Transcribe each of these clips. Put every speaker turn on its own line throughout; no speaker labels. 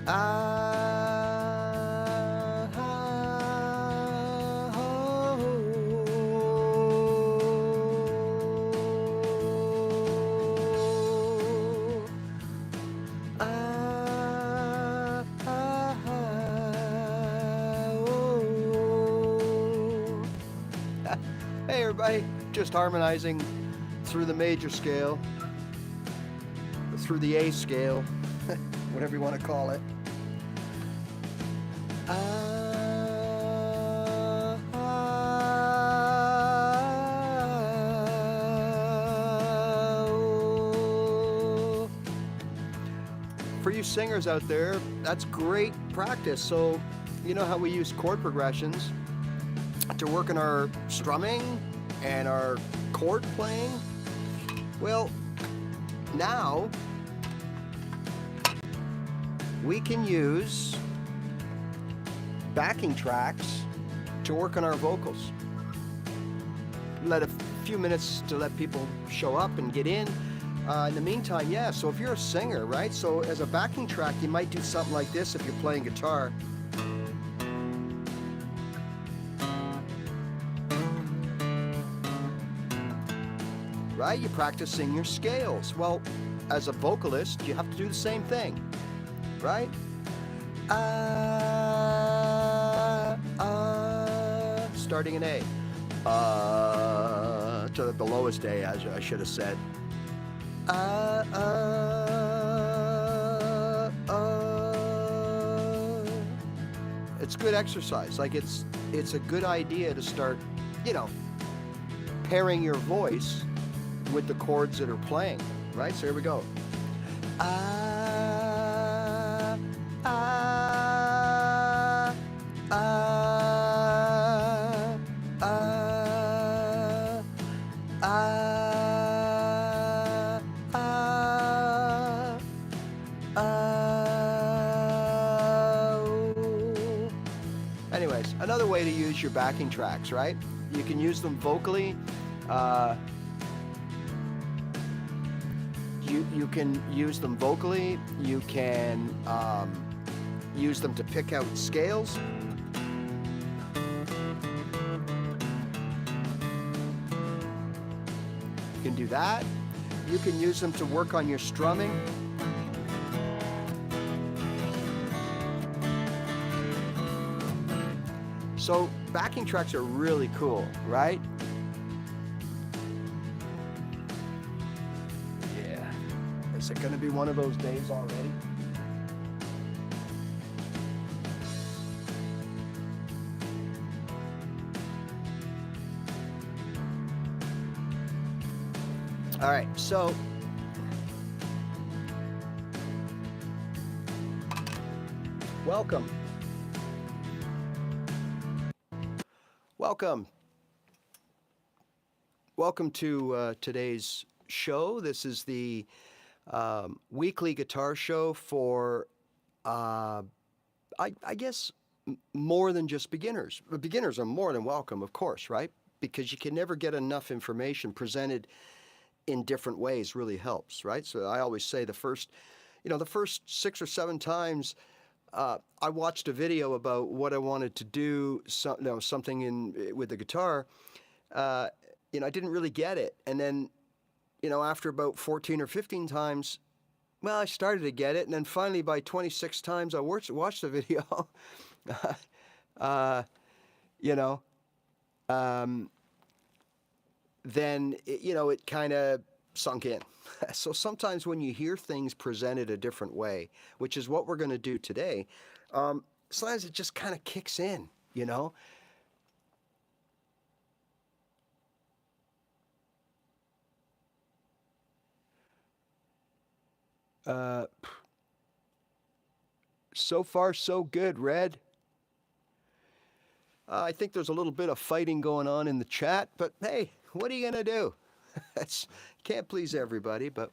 Ah, ah, oh, ah, ah, oh. Hey everybody, just harmonizing through the major scale, through the A scale, whatever you want to call it. For you singers out there, that's great practice. So, you know how we use chord progressions to work on our strumming and our chord playing? Well, now we can use backing tracks to work on our vocals. Let a few minutes to let people show up and get in. In the meantime, yeah, so if you're a singer, right? So as a backing track, you might do something like this if you're playing guitar. Right? You're practicing your scales. Well, as a vocalist, you have to do the same thing, right? Starting in A. To the lowest A, as I should have said. It's good exercise. Like it's a good idea to start, you know, pairing your voice with the chords that are playing, right? So here we go. Anyways, another way to use your backing tracks, right? You can use them vocally. You can use them vocally. You can use them to pick out scales. You can do that. You can use them to work on your strumming. So backing tracks are really cool, right? Yeah. Is it going to be one of those days already? All right, so welcome. Welcome to today's show. This is the weekly guitar show for, I guess, more than just beginners. Beginners are more than welcome, of course, right? Because you can never get enough information presented in different ways really helps, right? So I always say the first 6 or 7 times I watched a video about what I wanted to do, something with the guitar. I didn't really get it, and then, after about 14 or 15 times, well, I started to get it, and then finally by 26 times I watched the video. Then it kind of sunk in. So sometimes when you hear things presented a different way, which is what we're going to do today, sometimes it just kind of kicks in, So far, so good, Red. I think there's a little bit of fighting going on in the chat, but hey, what are you going to do? Can't please everybody, but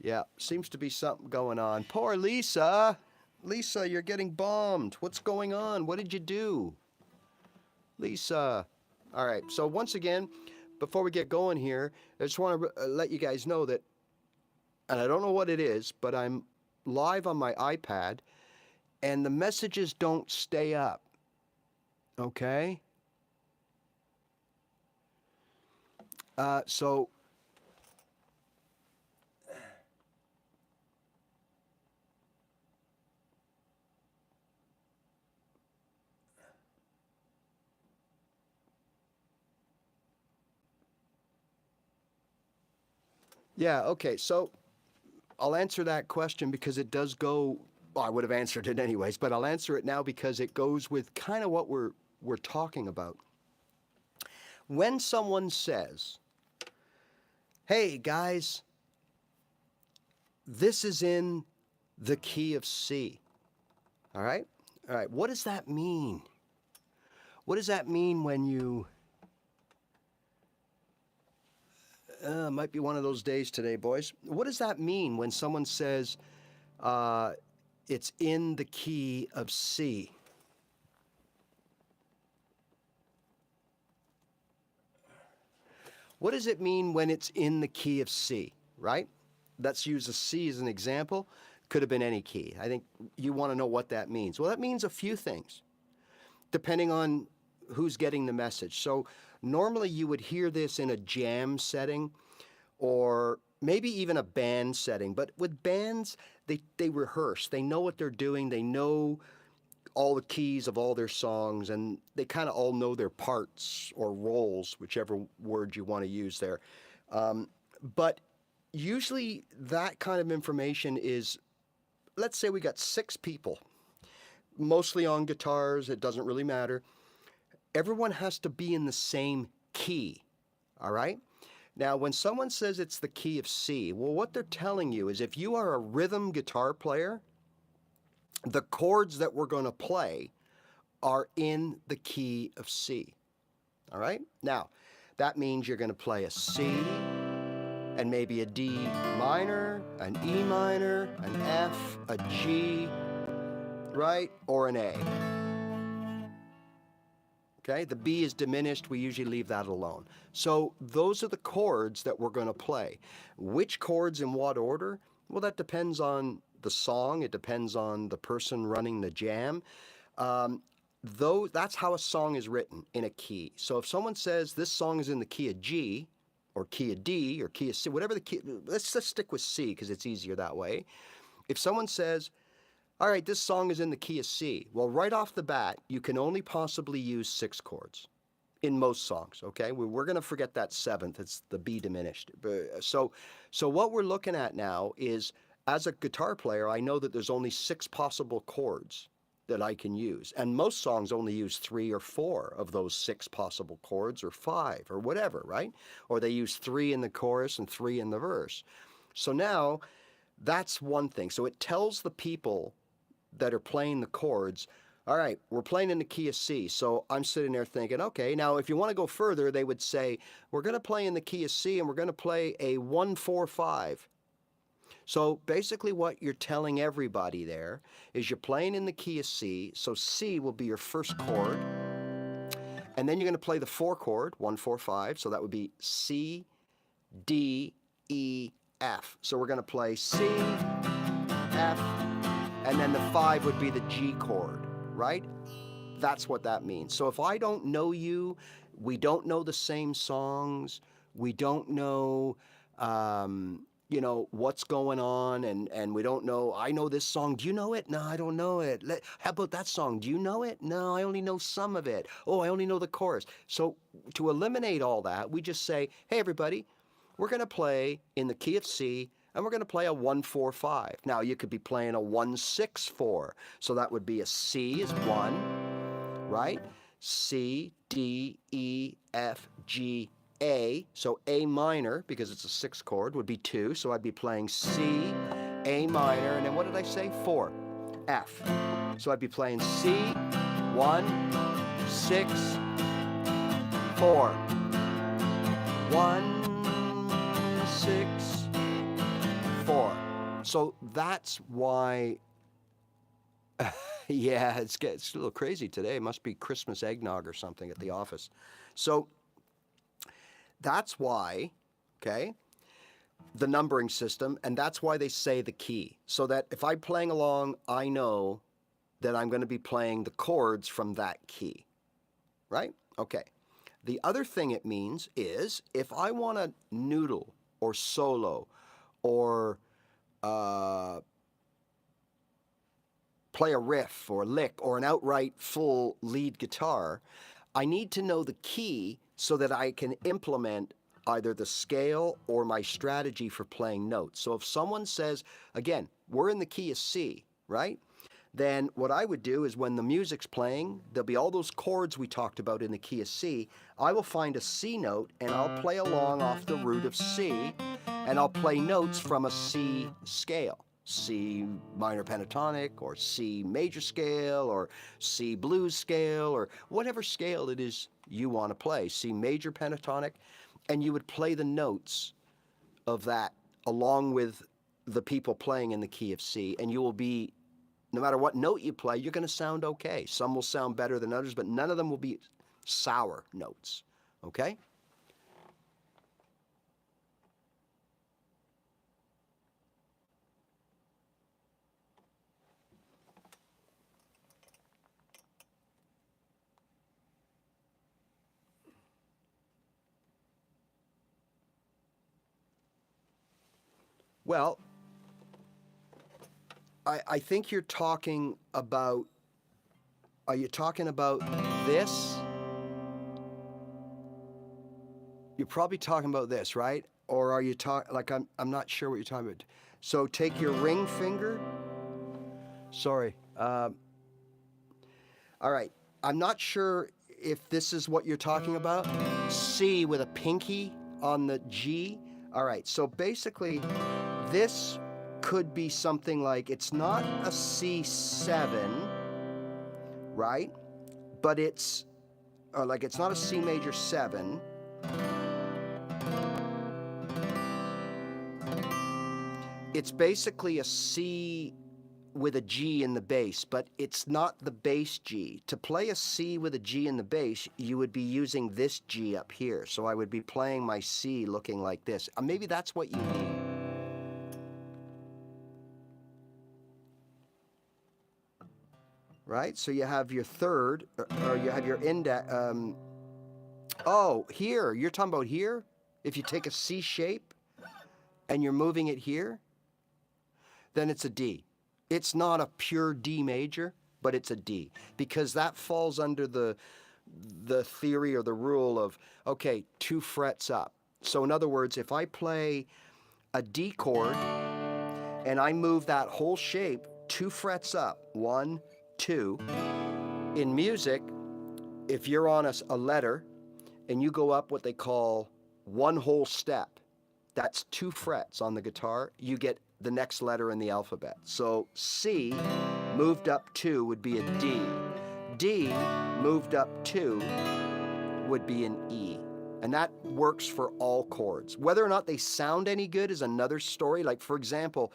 yeah, seems to be something going on. Poor Lisa. Lisa, you're getting bombed. What's going on? What did you do? Lisa. All right, so once again, before we get going here, I just want to let you guys know that and I don't know what it is, but I'm live on my iPad, and the messages don't stay up. Okay? So, yeah, okay. So I'll answer that question because it does go, well, I would have answered it anyways, but I'll answer it now because it goes with kind of what we're talking about. When someone says, "Hey guys, this is in the key of C." All right? All right, what does that mean? What does that mean when you might be one of those days today, boys. What does that mean when someone says it's in the key of C? What does it mean when it's in the key of C, right? Let's use a C as an example. Could have been any key. I think you want to know what that means. Well, that means a few things, depending on who's getting the message. So normally you would hear this in a jam setting or maybe even a band setting. But with bands, they rehearse. They know what they're doing. They know all the keys of all their songs, and they kind of all know their parts or roles, whichever word you want to use there. But usually that kind of information is, let's say we got 6 people, mostly on guitars. It doesn't really matter. Everyone has to be in the same key, all right? Now, when someone says it's the key of C, well, what they're telling you is if you are a rhythm guitar player, the chords that we're going to play are in the key of C, all right? Now, that means you're going to play a C and maybe a D minor, an E minor, an F, a G, right? Or an A. Okay, the B is diminished. We usually leave that alone. So those are the chords that we're going to play. Which chords in what order? Well, that depends on the song. It depends on the person running the jam. Though that's how a song is written, in a key. So if someone says this song is in the key of G, or key of D, or key of C, whatever the key, let's just stick with C because it's easier that way. If someone says, all right, this song is in the key of C. Well, right off the bat, you can only possibly use 6 chords in most songs, okay? We're going to forget that 7th. It's the B diminished. So what we're looking at now is, as a guitar player, I know that there's only 6 possible chords that I can use. And most songs only use 3 or 4 of those 6 possible chords, or 5, or whatever, right? Or they use 3 in the chorus and 3 in the verse. So now, that's one thing. So it tells the people that are playing the chords, all right, we're playing in the key of C. So I'm sitting there thinking, okay, now if you want to go further, they would say, we're going to play in the key of C and we're going to play a 1-4-5. So basically what you're telling everybody there is you're playing in the key of C, so C will be your first chord, and then you're going to play the 4 chord, 1-4-5, so that would be C, D, E, F. So we're going to play C, F, and then the 5 would be the G chord, right? That's what that means. So if I don't know you, we don't know the same songs, we don't know, what's going on, and we don't know, I know this song, do you know it? No, I don't know it. How about that song? Do you know it? No, I only know some of it. Oh, I only know the chorus. So to eliminate all that, we just say, hey, everybody, we're going to play in the key of C, and we're going to play a 1-4-5. Now, you could be playing a 1-6-4. So that would be a C is 1, right? C, D, E, F, G, A. So A minor, because it's a 6 chord, would be 2. So I'd be playing C, A minor, and then what did I say? 4. F. So I'd be playing C, 1, 6, 4. 1, 6, 4. So that's why, yeah, it's a little crazy today. It must be Christmas eggnog or something at the office. So that's why, okay, the numbering system, and that's why they say the key. So that if I'm playing along, I know that I'm going to be playing the chords from that key, right? Okay. The other thing it means is if I want to noodle or solo or play a riff or lick or an outright full lead guitar, I need to know the key so that I can implement either the scale or my strategy for playing notes. So if someone says, again, we're in the key of C, right? Then what I would do is when the music's playing, there'll be all those chords we talked about in the key of C. I will find a C note and I'll play along off the root of C, and I'll play notes from a C scale. C minor pentatonic or C major scale or C blues scale or whatever scale it is you want to play. C major pentatonic, and you would play the notes of that along with the people playing in the key of C, and you will be, no matter what note you play, you're going to sound okay. Some will sound better than others, but none of them will be sour notes, okay? Well, I think you're talking about, are you talking about this? You're probably talking about this, right? Or are you talking, like, I'm not sure what you're talking about. So take your ring finger. Sorry. All right. I'm not sure if this is what you're talking about. C with a pinky on the G. All right. So basically, this could be something like, it's not a C7, right? But it's, like, it's not a C major 7. It's basically a C with a G in the bass, but it's not the bass G. To play a C with a G in the bass, you would be using this G up here. So I would be playing my C looking like this. Maybe that's what you mean. Right? So you have your third, or you have your index. Oh, here. You're talking about here? If you take a C shape and you're moving it here, then it's a D. It's not a pure D major, but it's a D, because that falls under the theory or the rule of, okay, 2 frets up. So in other words, if I play a D chord and I move that whole shape 2 frets up, 1, 2, in music, if you're on a letter and you go up what they call 1 whole step, that's 2 frets on the guitar, you get the next letter in the alphabet. So C moved up 2 would be a D. D moved up 2 would be an E. And that works for all chords. Whether or not they sound any good is another story. Like, for example,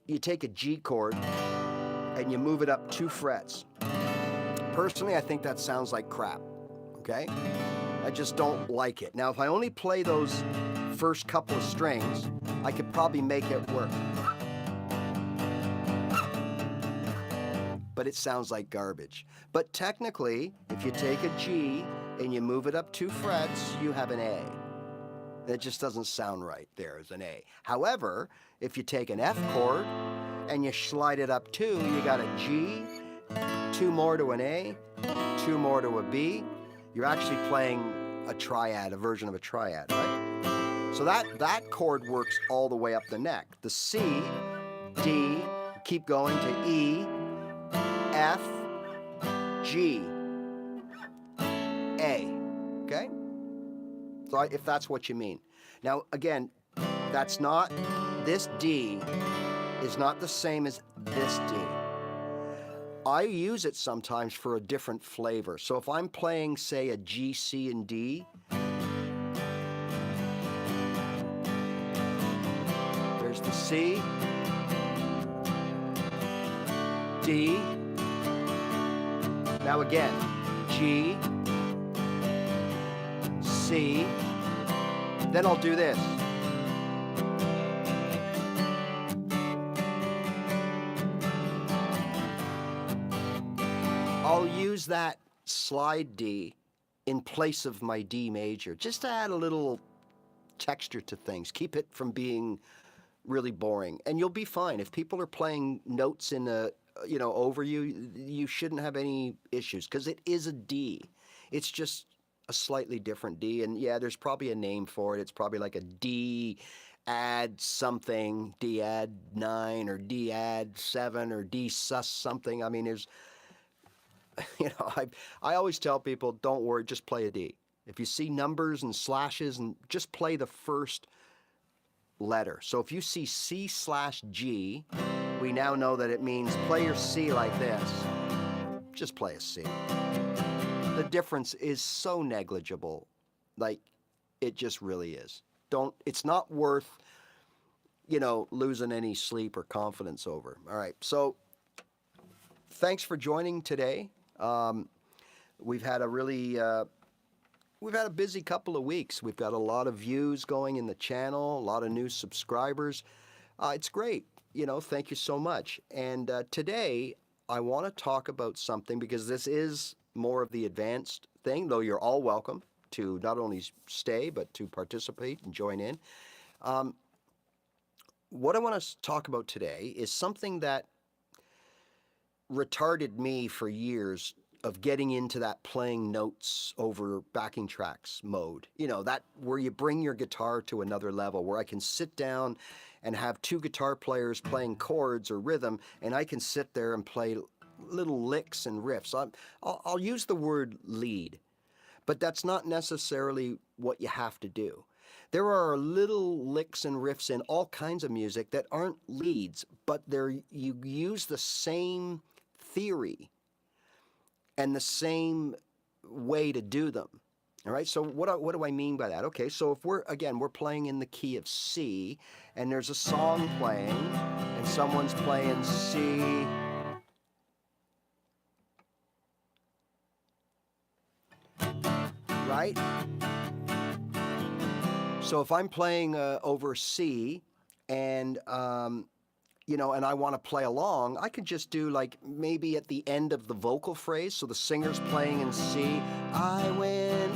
you take a G chord and you move it up 2 frets. Personally, I think that sounds like crap, okay? I just don't like it. Now, if I only play those first couple of strings, I could probably make it work. But it sounds like garbage. But technically, if you take a G and you move it up 2 frets, you have an A. That just doesn't sound right there as an A. However, if you take an F chord and you slide it up 2, you got a G, 2 more to an A, 2 more to a B. You're actually playing a triad, a version of a triad, right? So that chord works all the way up the neck. The C, D, keep going to E, F, G, A, okay? So if that's what you mean. Now, again, this D is not the same as this D. I use it sometimes for a different flavor. So if I'm playing, say, a G, C, and D, there's the C, D, now again, G, C, then I'll do this. I'll use that slide D in place of my D major, just to add a little texture to things, keep it from being really boring. And you'll be fine. If people are playing notes in a, over you, you shouldn't have any issues because it is a D. It's just a slightly different D. And yeah, there's probably a name for it. It's probably like a D add something, D add 9 or D add 7 or D sus something. I mean, there's, I always tell people, don't worry, just play a D. If you see numbers and slashes, and just play the first letter. So if you see C/G, we now know that it means play your C like this. Just play a C. The difference is so negligible. Like, it just really is. It's not worth, losing any sleep or confidence over. All right. So thanks for joining today. We've had a busy couple of weeks. We've got a lot of views going in the channel, a lot of new subscribers. It's great. Thank you so much. And today I want to talk about something, because this is more of the advanced thing, though you're all welcome to not only stay, but to participate and join in. What I want to talk about today is something that retarded me for years of getting into that playing notes over backing tracks mode. That where you bring your guitar to another level, where I can sit down and have two guitar players playing chords or rhythm, and I can sit there and play little licks and riffs. I'll use the word lead, but that's not necessarily what you have to do. There are little licks and riffs in all kinds of music that aren't leads, but you use the same theory and the same way to do them. All right, so what do I mean by that? Okay, so if we're playing in the key of C, and there's a song playing, and someone's playing C, right? So if I'm playing over C, and and I want to play along, I could just do, like, maybe at the end of the vocal phrase, so the singer's playing in C, I went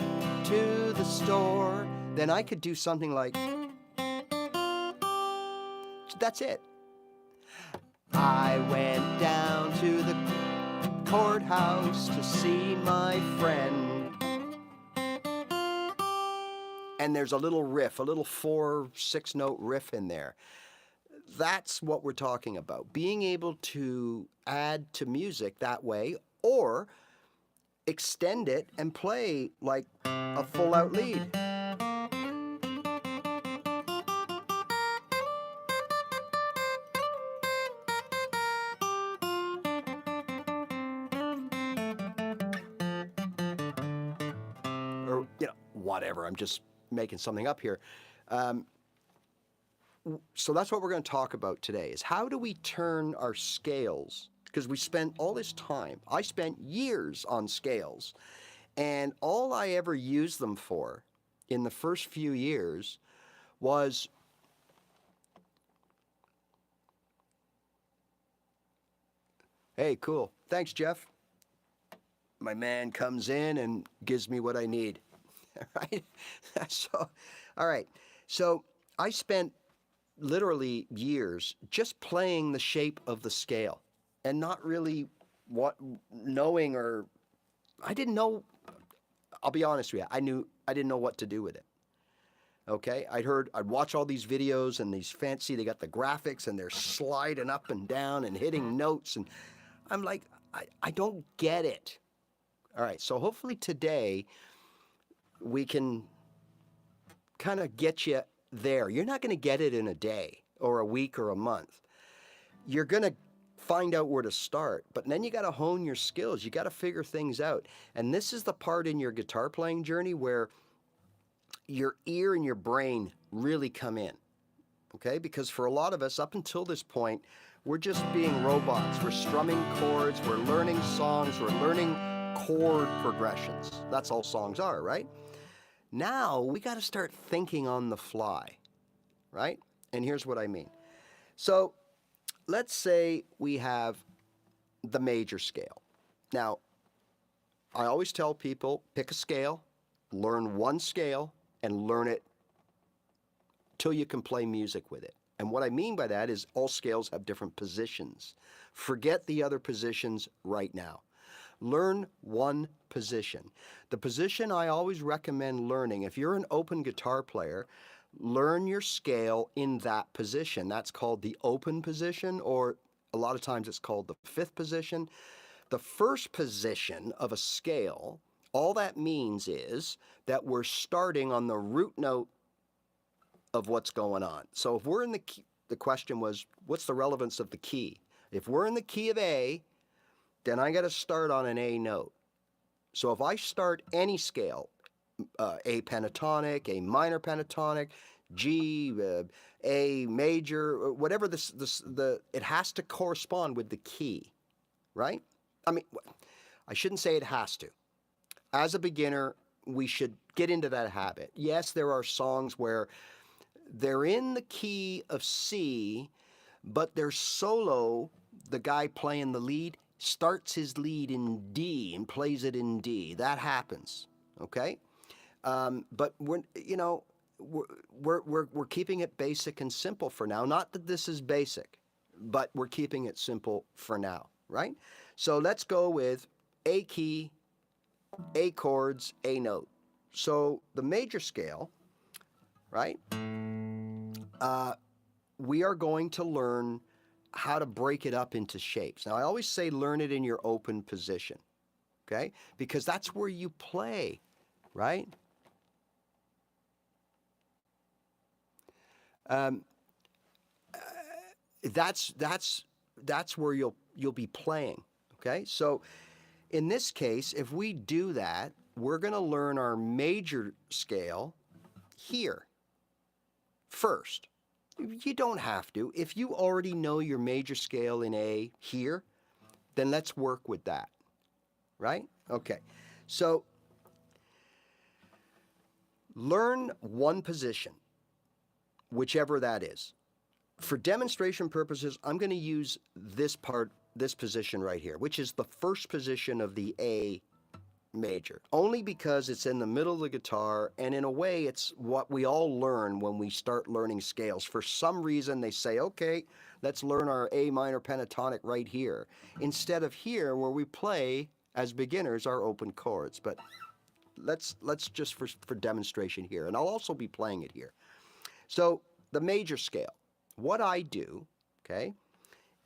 to the store, then I could do something like, that's it. I went down to the courthouse to see my friend. And there's a little riff, a little 4-6 note riff in there. That's what we're talking about. Being able to add to music that way, or extend it and play like a full out lead. Or, whatever. I'm just making something up here. So that's what we're going to talk about today, is how do we turn our scales, because we spent all this time, I spent years on scales, and all I ever used them for in the first few years was hey, cool. Thanks, Jeff. My man comes in and gives me what I need. Right? So, all right. So I spent literally years just playing the shape of the scale and not really knowing, or I didn't know. I'll be honest with you. I didn't know what to do with it. Okay, I'd watch all these videos, and these fancy, they got the graphics and they're sliding up and down and hitting notes, and I'm like, I don't get it. All right, so hopefully today we can kind of get you there. You're not going to get it in a day or a week or a month. You're going to find out where to start, but then you got to hone your skills. You got to figure things out. And this is the part in your guitar playing journey where your ear and your brain really come in. Okay? Because for a lot of us, up until this point, we're just being robots. We're strumming chords, we're learning songs, we're learning chord progressions. That's all songs are, right? Now we got to start thinking on the fly, right? And here's what I mean. So let's say we have the major scale. Now, I always tell people, pick a scale, learn one scale, and learn it till you can play music with it. And what I mean by that is all scales have different positions. Forget the other positions right now. Learn one position. The position I always recommend learning, if you're an open guitar player, learn your scale in that position. That's called the open position, or a lot of times it's called the fifth position. The first position of a scale, all that means is that we're starting on the root note of what's going on. So if we're in the key, the question was, what's the relevance of the key? If we're in the key of A, then I got to start on an A note. So if I start any scale, A pentatonic, A minor pentatonic, G, A major, whatever it has to correspond with the key, right? I mean, I shouldn't say it has to. As a beginner, we should get into that habit. Yes, there are songs where they're in the key of C, but their solo, the guy playing the lead, starts his lead in D and plays it in D. That happens, okay? But we're keeping it basic and simple for now. Not that this is basic, but we're keeping it simple for now, right? So let's go with A key, A chords, A note. So the major scale, right? We are going to learn how to break it up into shapes. Now, I always say learn it in your open position, okay? Because that's where you play, right? That's where you'll be playing, okay? So in this case, if we do that, we're going to learn our major scale here first. You don't have to. If you already know your major scale in A here, then let's work with that, right? Okay, so learn one position, whichever that is. For demonstration purposes, I'm going to use this position right here, which is the first position of the A major, only because it's in the middle of the guitar, and in a way it's what we all learn when we start learning scales. For some reason they say, okay, let's learn our A minor pentatonic right here, instead of here where we play as beginners our open chords. But let's just for demonstration here, and I'll also be playing it here. So the major scale, what I do, okay,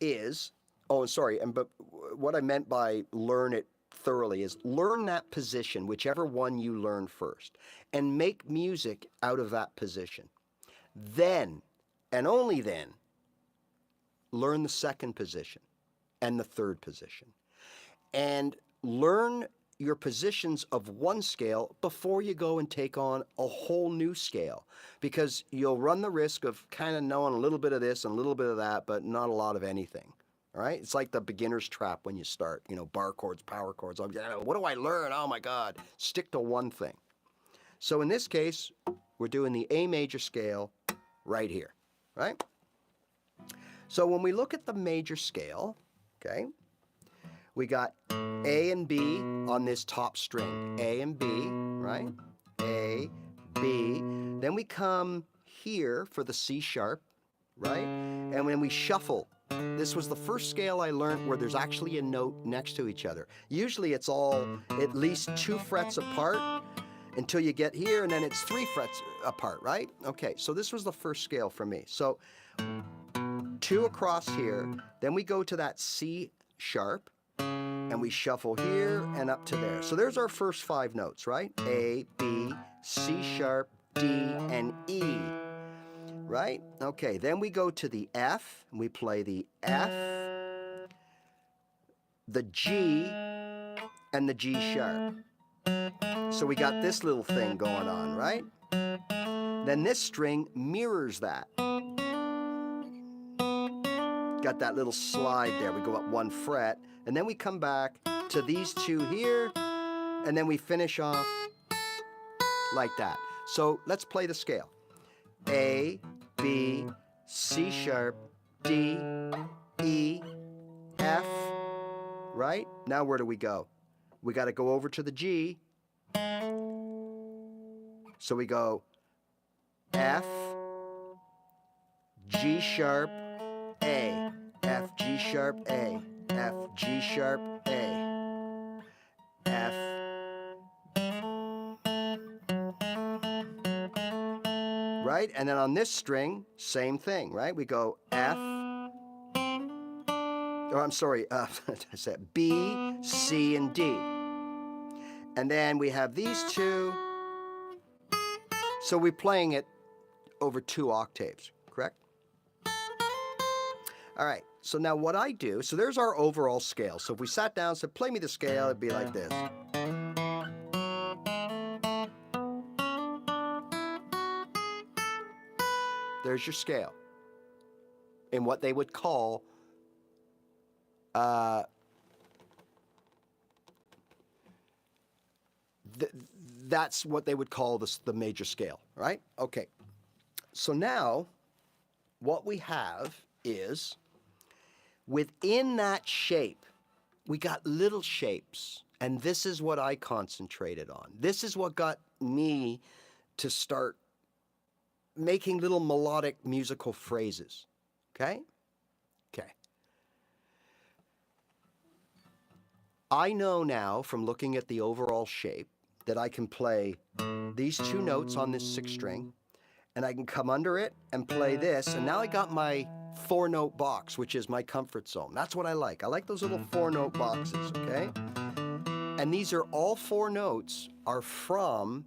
is, but what I meant by learn it thoroughly is learn that position, whichever one you learn first, and make music out of that position. Then, and only then, learn the second position and the third position. And learn your positions of one scale before you go and take on a whole new scale, because you'll run the risk of kind of knowing a little bit of this and a little bit of that, but not a lot of anything. All right? It's like the beginner's trap when you start, bar chords, power chords. What do I learn? Oh my God. Stick to one thing. So in this case, we're doing the A major scale right here, right? So when we look at the major scale, okay, we got A and B on this top string. A and B, right? A, B. Then we come here for the C sharp, right? And when we shuffle, this was the first scale I learned where there's actually a note next to each other. Usually it's all at least 2 frets apart until you get here, and then it's 3 frets apart, right? Okay, so this was the first scale for me. So 2 across here, then we go to that C sharp, and we shuffle here and up to there. So there's our first 5 notes, right? A, B, C sharp, D, and E. Right? Okay, then we go to the F, and we play the F, the G, and the G sharp. So we got this little thing going on, right? Then this string mirrors that. Got that little slide there. We go up 1 fret, and then we come back to these 2 here, and then we finish off like that. So let's play the scale. A, B, C sharp, D, E, F, right? Now where do we go? we got to go over to the G. So we go F, G sharp, A, F, G sharp, A, F, G sharp, A, F, right? And then on this string, same thing, right? We go F, oh, I'm sorry, I said B, C, and D. And then we have these two. So we're playing it over 2 octaves, correct? All right, so now what I do, so there's our overall scale. So if we sat down and said, play me the scale, it'd be like this. There's your scale in what they would call that's what they would call the major scale, right? Okay. So now what we have is within that shape, we got little shapes, and this is what I concentrated on. This is what got me to start making little melodic musical phrases, okay? Okay. I know now from looking at the overall shape that I can play these 2 notes on this 6th string, and I can come under it and play this, and now I got my 4-note box, which is my comfort zone. That's what I like. I like those little 4-note boxes, okay? And these are all 4 notes are from,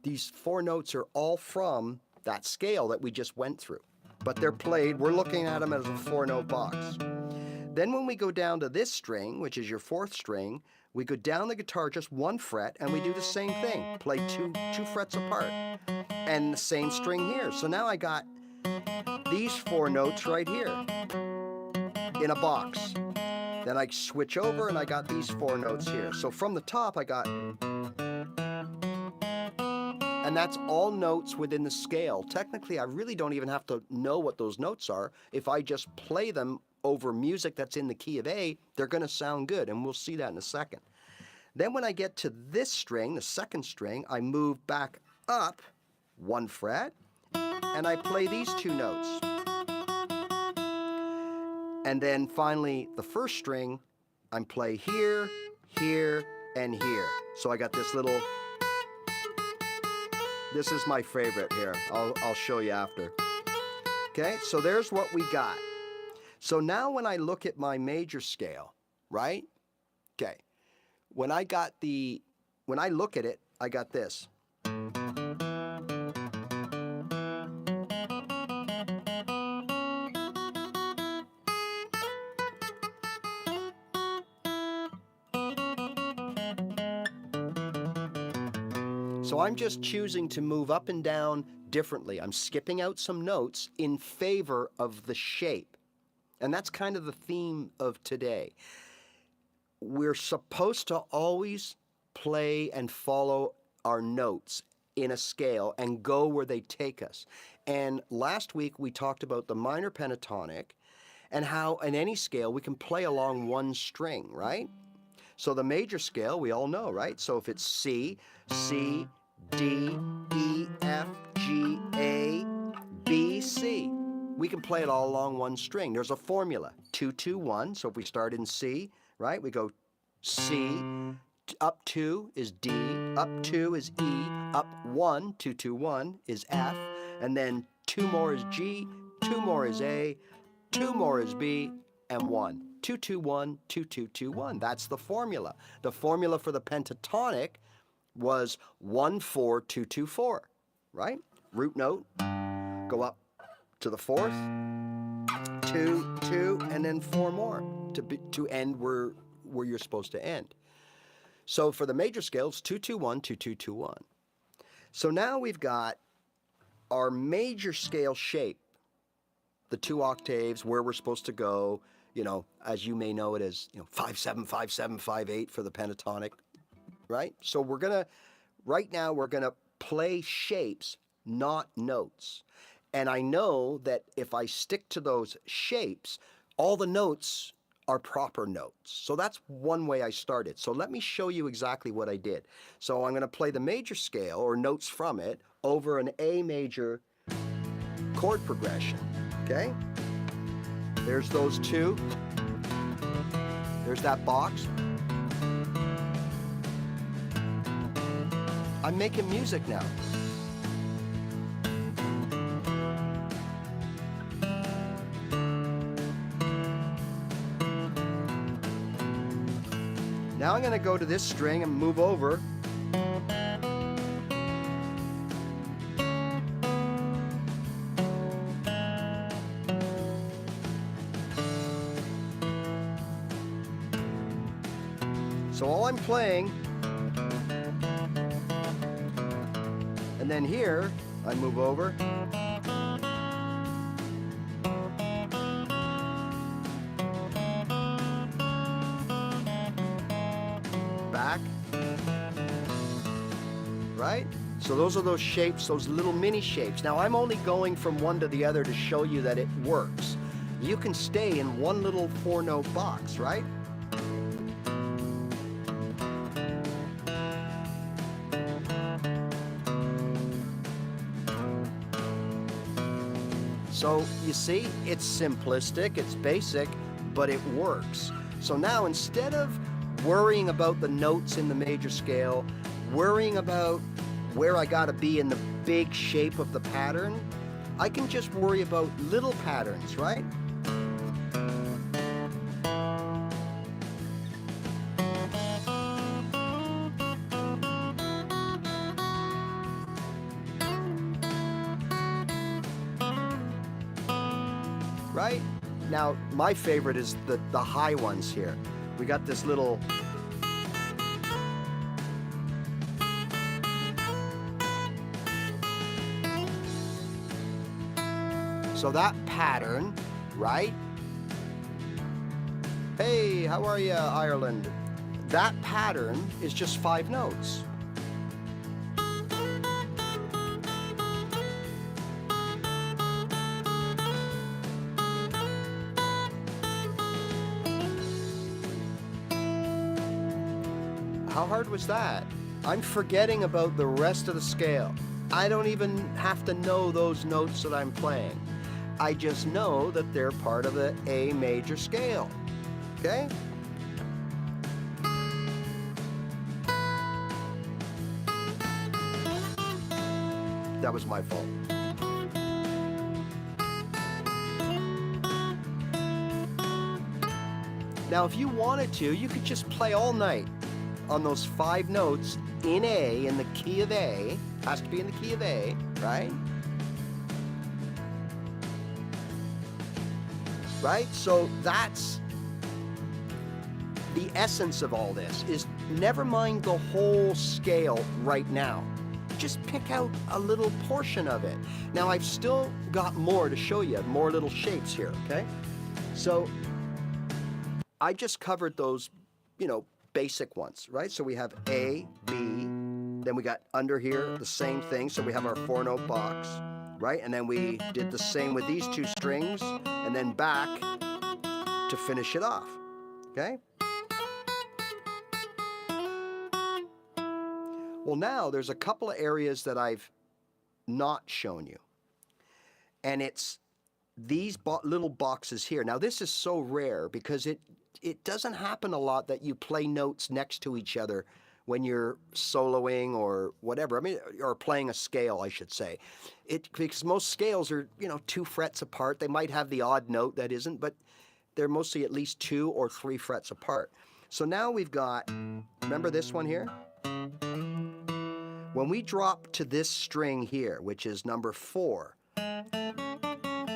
these 4 notes are all from that scale that we just went through. But they're played, we're looking at them as a 4-note box. Then when we go down to this string, which is your 4th string, we go down the guitar just 1 fret, and we do the same thing. Play two frets apart. And the same string here. So now I got these 4 notes right here in a box. Then I switch over and I got these 4 notes here. So from the top I got, and that's all notes within the scale. Technically I really don't even have to know what those notes are. If I just play them over music that's in the key of A, they're going to sound good, and we'll see that in a second. Then when I get to this string, the 2nd string, I move back up 1 fret, and I play these 2 notes. And then finally, the 1st string, I play here, here, and here. So I got this little, this is my favorite here. I'll show you after. Okay, so there's what we got. So now when I look at my major scale, right? Okay, when I look at it, I got this. So I'm just choosing to move up and down differently. I'm skipping out some notes in favor of the shape. And that's kind of the theme of today. We're supposed to always play and follow our notes in a scale and go where they take us. And last week we talked about the minor pentatonic and how in any scale we can play along 1 string, right? So the major scale we all know, right? So if it's C, C, D, E, F, G, A, B, C. We can play it all along 1 string. There's a formula, 2-2-1. So if we start in C, right, we go C, up 2 is D, up 2 is E, up 1, 2-2-1 is F, and then 2 more is G, 2 more is A, 2 more is B, and 1. 2-2-1, 2-2-2-1. That's the formula. The formula for the pentatonic was 1-4-2-2-4, right? Root note, go up to the 4th, 2, 2, and then 4 more to end where you're supposed to end. So for the major scales, 2-2-1, 2-2-2-1. So now we've got our major scale shape, the 2 octaves, where we're supposed to go, you know, as you may know it as, 5-7, 5-7, 5-8 for the pentatonic, right? So right now we're gonna play shapes, not notes. And I know that if I stick to those shapes, all the notes are proper notes. So that's one way I started. So let me show you exactly what I did. So I'm going to play the major scale, or notes from it, over an A major chord progression, okay? There's those two. There's that box. I'm making music now. Now I'm going to go to this string and move over. So all I'm playing, and then here I move over. Back, right? So those are those shapes, those little mini shapes. Now I'm only going from one to the other to show you that it works. You can stay in one little 4-note box, right? So you see, it's simplistic, it's basic, but it works. So now instead of worrying about the notes in the major scale, worrying about where I gotta be in the big shape of the pattern, I can just worry about little patterns, right? Right? Now, my favorite is the high ones here. We got this little... So that pattern, right? Hey, how are you, Ireland? That pattern is just 5 notes. How hard was that? I'm forgetting about the rest of the scale. I don't even have to know those notes that I'm playing. I just know that they're part of the A major scale, okay? That was my fault. Now, if you wanted to, you could just play all night on those 5 notes in A, in the key of A. Has to be in the key of A, right? Right? So that's the essence of all this, is never mind the whole scale right now. Just pick out a little portion of it. Now, I've still got more to show you, more little shapes here, okay? So I just covered those, basic ones, right? So we have A, B, then we got under here the same thing. So we have our 4-note box, right? And then we did the same with these 2 strings, and then back to finish it off, okay? Well, now there's a couple of areas that I've not shown you, and it's these little boxes here. Now, this is so rare because it doesn't happen a lot that you play notes next to each other when you're soloing or whatever. I mean, or playing a scale, I should say. Because most scales are, 2 frets apart. They might have the odd note that isn't, but they're mostly at least 2 or 3 frets apart. So now we've got, remember this one here? When we drop to this string here, which is number 4,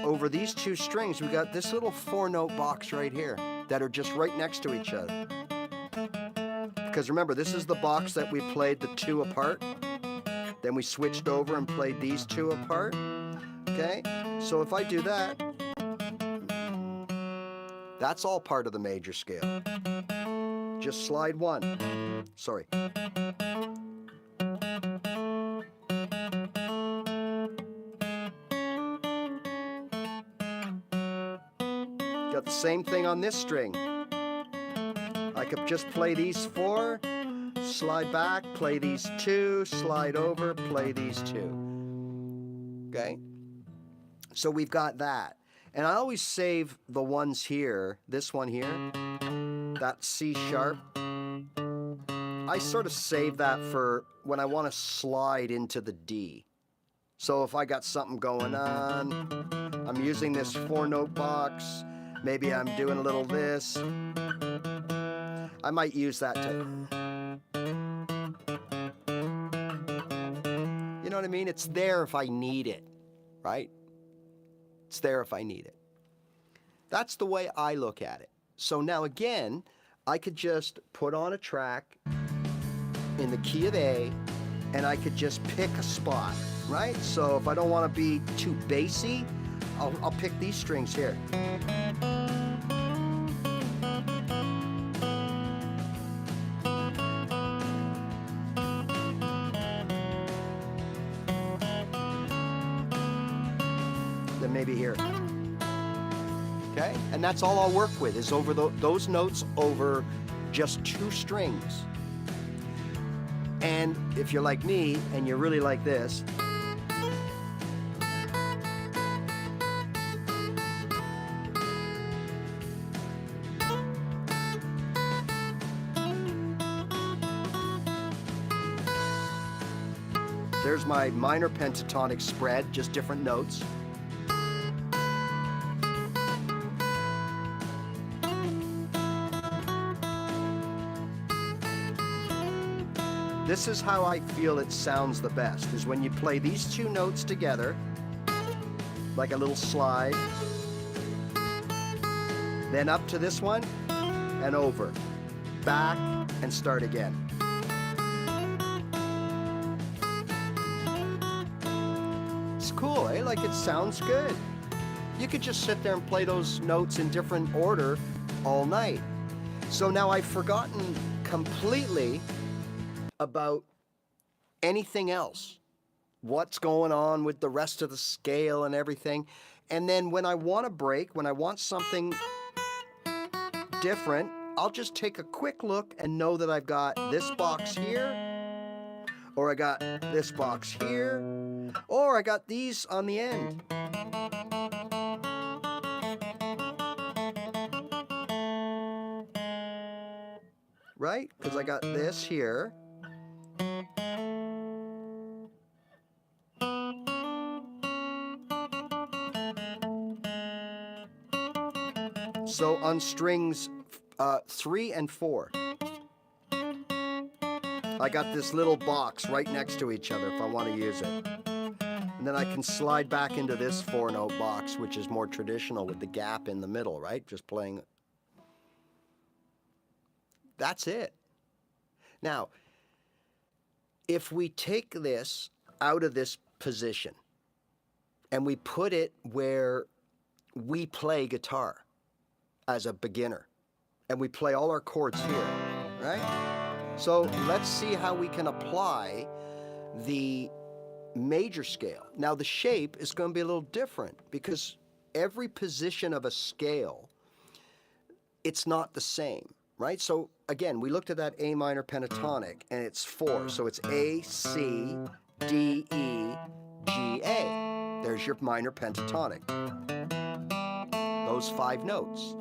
over these 2 strings, we got this little 4-note box right here that are just right next to each other. Because remember, this is the box that we played the 2 apart. Then we switched over and played these 2 apart. Okay? So if I do that, that's all part of the major scale. Just slide 1. Sorry. Got the same thing on this string. could just play these 4, slide back, play these 2, slide over, play these 2. Okay? So we've got that. And I always save the ones here, this one here, that C sharp. I sort of save that for when I want to slide into the D. So if I got something going on, I'm using this 4-note box, maybe I'm doing a little this, I might use that to, you know what I mean? It's there if I need it, right? It's there if I need it. That's the way I look at it. So now again, I could just put on a track in the key of A, and I could just pick a spot, right? So if I don't want to be too bassy, I'll pick these strings here. Then maybe here. Okay? And that's all I'll work with, is over those notes over just 2 strings. And if you're like me and you're really like this, there's my minor pentatonic spread, just different notes. This is how I feel it sounds the best, is when you play these 2 notes together, like a little slide, then up to this one, and over, back, and start again. It's cool, eh? Like, it sounds good. You could just sit there and play those notes in different order all night. So now I've forgotten completely about anything else, what's going on with the rest of the scale and everything. And then when I want a break, when I want something different, I'll just take a quick look and know that I've got this box here, or I got this box here, or I got these on the end. Right? Because I got this here. So on strings 3 and 4, I got this little box right next to each other if I want to use it. And then I can slide back into this 4-note box, which is more traditional with the gap in the middle, right? Just playing. That's it. Now, if we take this out of this position and we put it where we play guitar as a beginner, and we play all our chords here, right? So let's see how we can apply the major scale. Now the shape is going to be a little different because every position of a scale, it's not the same, right? So again, we looked at that A minor pentatonic and it's 4. So it's A, C, D, E, G, A. There's your minor pentatonic. Those 5 notes.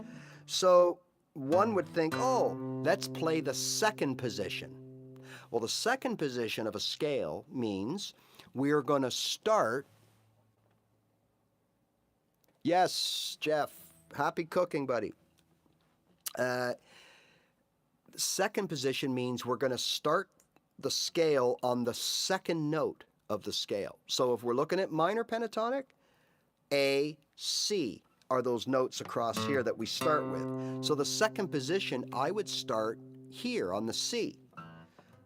So one would think, oh, let's play the second position. Well, the second position of a scale means we're going to start. Yes, Jeff, happy cooking, buddy. Second position means we're going to start the scale on the second note of the scale. So if we're looking at minor pentatonic, A, C are those notes across here that we start with. So the second position, I would start here on the C,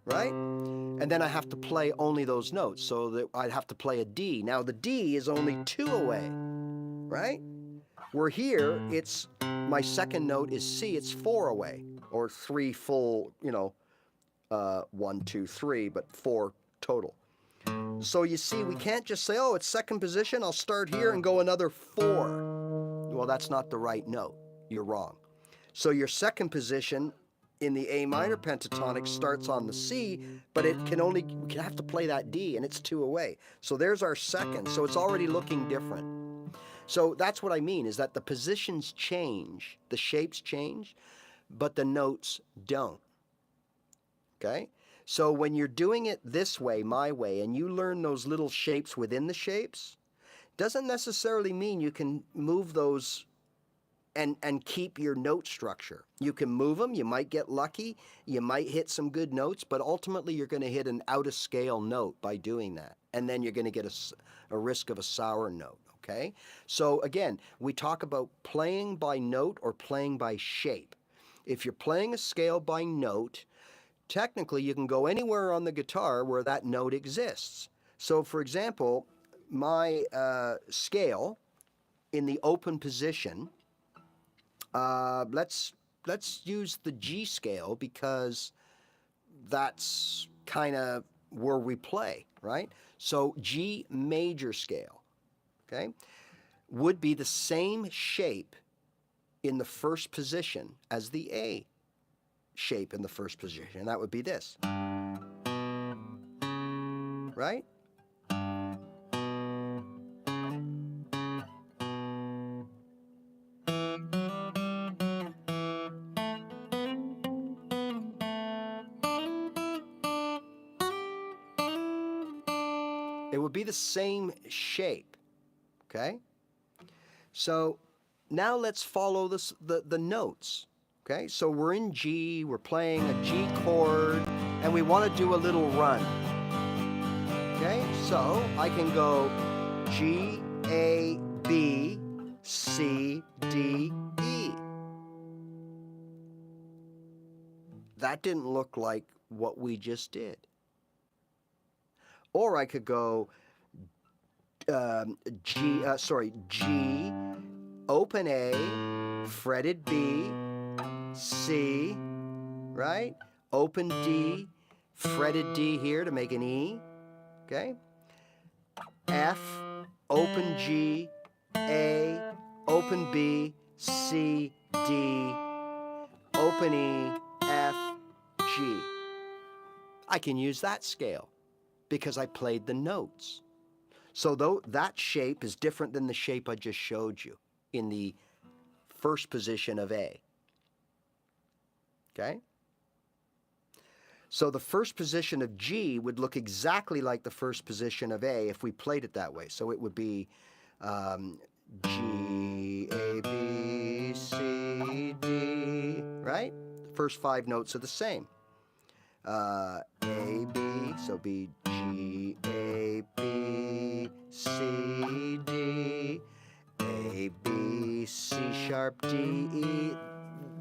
right? And then I have to play only those notes, so that I'd have to play a D. Now the D is only 2 away, right? We're here, it's, my second note is C, it's 4 away, or 3 full, 1, 2, 3, but 4 total. So you see, we can't just say, oh, it's second position, I'll start here and go another 4. Well, that's not the right note. You're wrong. So your second position in the A minor pentatonic starts on the C, but we can have to play that D, and it's 2 away. So there's our second, so it's already looking different. So that's what I mean, is that the positions change, the shapes change, but the notes don't. Okay? So when you're doing it this way, my way, and you learn those little shapes within the shapes, doesn't necessarily mean you can move those and keep your note structure. You can move them, you might get lucky, you might hit some good notes, but ultimately you're going to hit an out of scale note by doing that. And then you're going to get a risk of a sour note, okay? So again, we talk about playing by note or playing by shape. If you're playing a scale by note, technically you can go anywhere on the guitar where that note exists. So for example, my scale in the open position, let's use the G scale because that's kind of where we play, right? So G major scale, okay, would be the same shape in the first position as the A shape in the first position. That would be this, right? It would be the same shape, okay? So now let's follow the notes, okay? So we're in G, we're playing a G chord, and we want to do a little run, okay? So I can go G, A, B, C, D, E. That didn't look like what we just did. Or I could go G, open A, fretted B, C, right? Open D, fretted D here to make an E, okay? F, open G, A, open B, C, D, open E, F, G. I can use that scale because I played the notes. So though that shape is different than the shape I just showed you in the first position of A. Okay? So the first position of G would look exactly like the first position of A if we played it that way. So it would be G, A, B, C, D, right? The first 5 notes are the same. A, B, so be G, A, B, C, D, A, B, C sharp, D, E.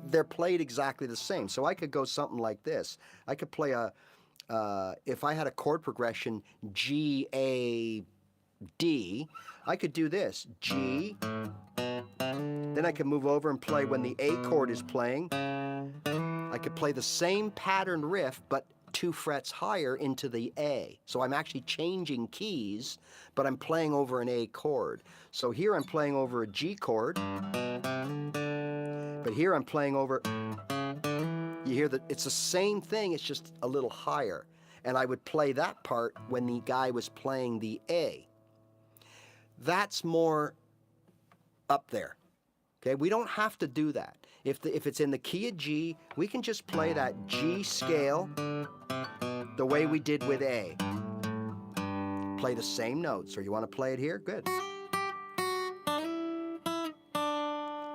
They're played exactly the same. So I could go something like this. I could play if I had a chord progression G, A, D, I could do this, G, then I could move over and play when the A chord is playing. I could play the same pattern riff, but 2 frets higher into the A. So I'm actually changing keys, but I'm playing over an A chord. So here I'm playing over a G chord, but here I'm playing over, you hear that it's the same thing, it's just a little higher. And I would play that part when the guy was playing the A. That's more up there. Okay, we don't have to do that. If it's in the key of G, we can just play that G scale the way we did with A. Play the same notes. Or you want to play it here? Good.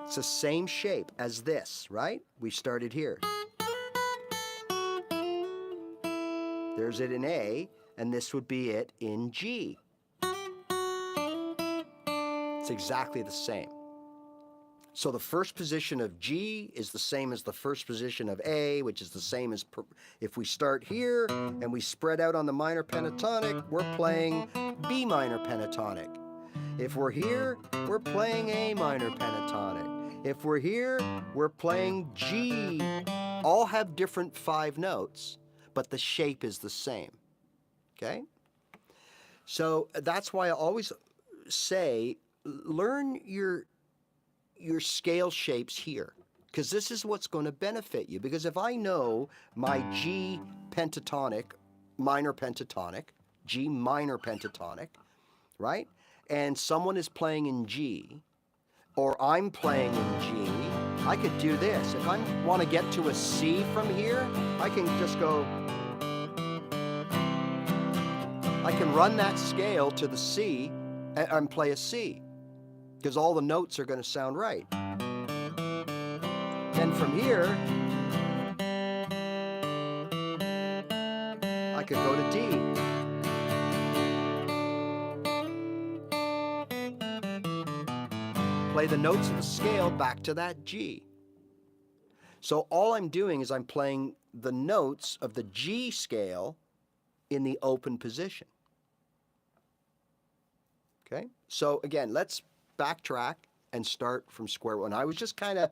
It's the same shape as this, right? We started here. There's it in A, and this would be it in G. It's exactly the same. So the first position of G is the same as the first position of A, which is the same as if we start here and we spread out on the minor pentatonic, we're playing B minor pentatonic. If we're here, we're playing A minor pentatonic. If we're here, we're playing G. All have different 5 notes, but the shape is the same. Okay? So that's why I always say, learn your scale shapes here. because this is what's going to benefit you. Because if I know my G pentatonic, minor pentatonic, G minor pentatonic, right? And someone is playing in G, or I'm playing in G, I could do this. If I want to get to a C from here, I can just go, I can run that scale to the C and play a C, because all the notes are going to sound right. Then from here, I could go to D. Play the notes of the scale back to that G. So all I'm doing is I'm playing the notes of the G scale in the open position. Okay? So again, let's backtrack and start from square one. I was just kind of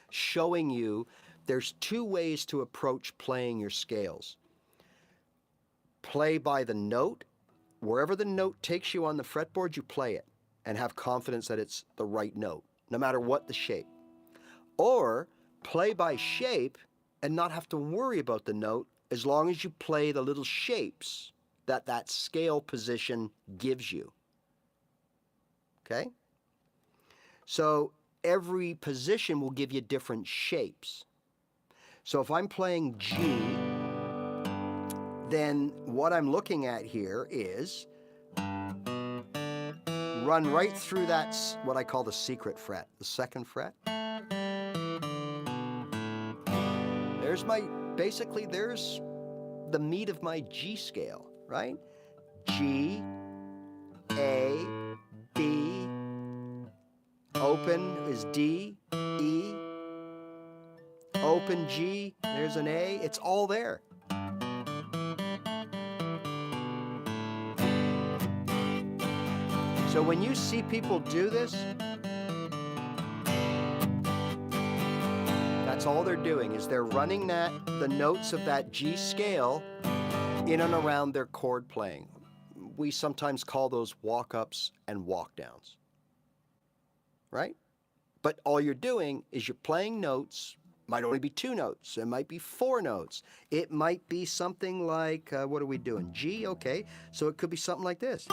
showing you there's two ways to approach playing your scales. Play by the note. Wherever the note takes you on the fretboard, you play it and have confidence that it's the right note, no matter what the shape. Or play by shape and not have to worry about the note as long as you play the little shapes that that scale position gives you. Okay? So every position will give you different shapes. So if I'm playing G, then what I'm looking at here is run right through that, what I call the secret fret, the second fret. There's my, basically there's the meat of my G scale, right? G, A, B, open is D, E, open G, there's an A, it's all there. So when you see people do this, that's all they're doing, is they're running the notes of that G scale in and around their chord playing. We sometimes call those walk-ups and walk-downs, right? But all you're doing is you're playing notes. Might only be 2 notes. It might be 4 notes. It might be something like, what are we doing? G, okay. So it could be something like this.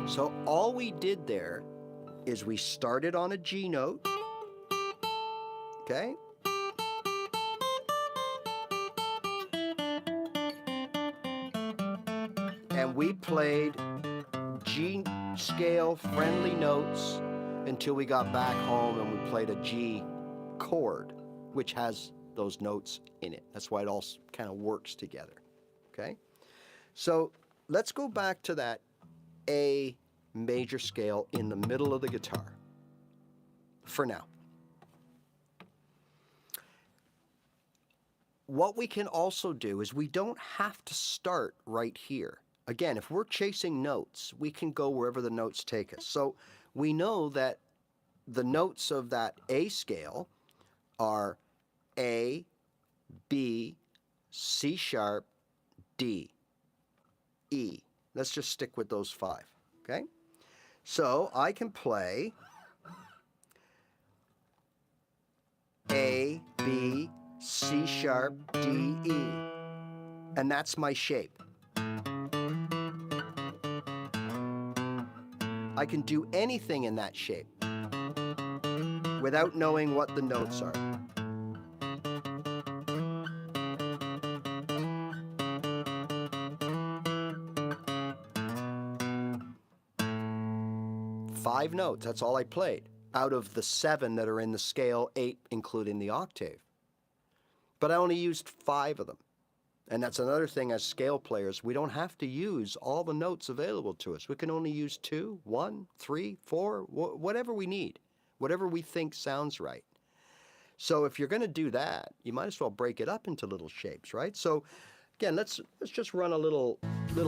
So all we did there is we started on a G note, okay? And we played G scale friendly notes until we got back home and we played a G chord, which has those notes in it. That's why it all kind of works together, okay? So let's go back to that A major scale in the middle of the guitar for now. What we can also do is we don't have to start right here. Again, if we're chasing notes, we can go wherever the notes take us. So we know that the notes of that A scale are A, B, C sharp, D, E. Let's just stick with those 5, okay? So I can play A, B, C sharp, D, E, and that's my shape. I can do anything in that shape without knowing what the notes are. Five notes, that's all I played, out of the 7 that are in the scale, 8 including the octave. But I only used 5 of them. And that's another thing as scale players, we don't have to use all the notes available to us. We can only use 2, 1, 3, 4, whatever we need, whatever we think sounds right. So if you're going to do that, you might as well break it up into little shapes, right? So again, let's just run a little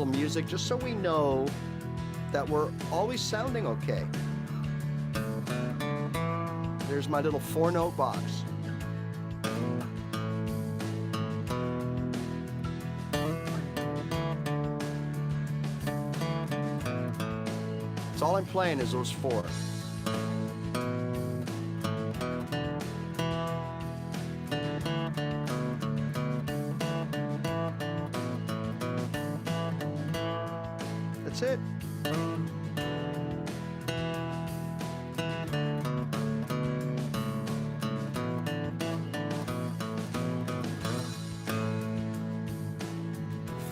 music just so we know that we're always sounding okay. There's my little 4-note box. all I'm playing is those 4. That's it.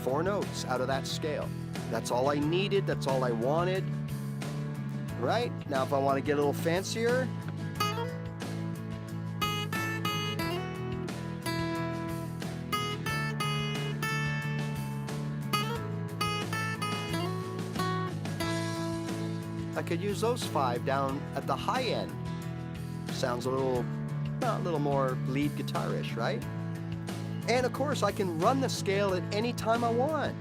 Four notes out of that scale. That's all I needed. That's all I wanted. Right? Now if I want to get a little fancier, I could use those 5 down at the high end. Sounds a little, well, a little more lead guitar-ish, right? And of course, I can run the scale at any time I want.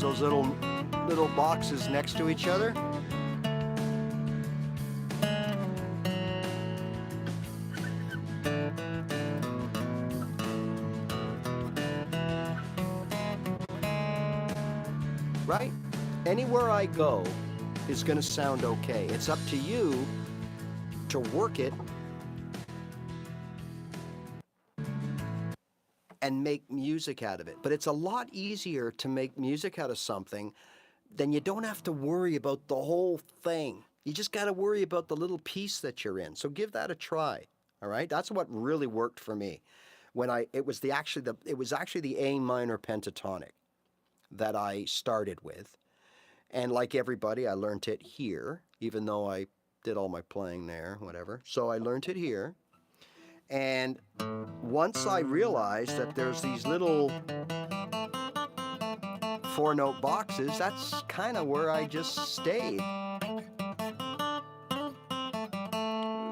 Those little boxes next to each other. Right? Anywhere I go is going to sound okay. It's up to you to work it and make music out of it. But it's a lot easier to make music out of something then you don't have to worry about the whole thing. You just got to worry about the little piece that you're in. So give that a try. All right? That's what really worked for me. It was actually the A minor pentatonic that I started with. And like everybody, I learned it here, even though I did all my playing there, whatever. So I learned it here. And once I realized that there's these little 4-note boxes, that's kind of where I just stayed.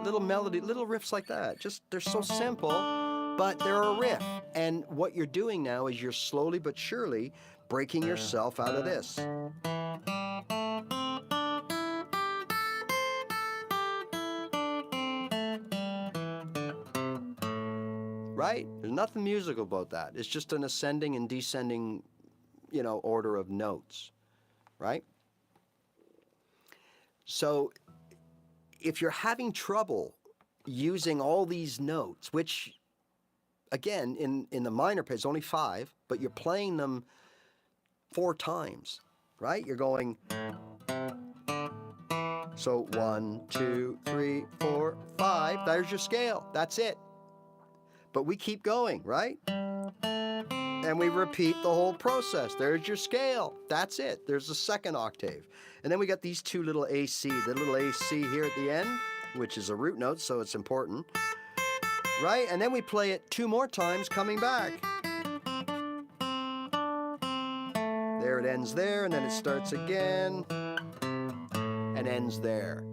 Little melody, little riffs like that. Just, they're so simple, but they're a riff. And what you're doing now is you're slowly but surely breaking yourself out of this. Right? There's nothing musical about that. It's just an ascending and descending, order of notes, right? So if you're having trouble using all these notes, which again, in the minor is only 5, but you're playing them 4 times, right? You're going, so 1, 2, 3, 4, 5, there's your scale, that's it. But we keep going, right? And we repeat the whole process. There's your scale. That's it. There's the second octave. And then we got these 2 little AC, the little AC here at the end, which is a root note, so it's important, right? And then we play it 2 more times coming back. There it ends there, and then it starts again and ends there.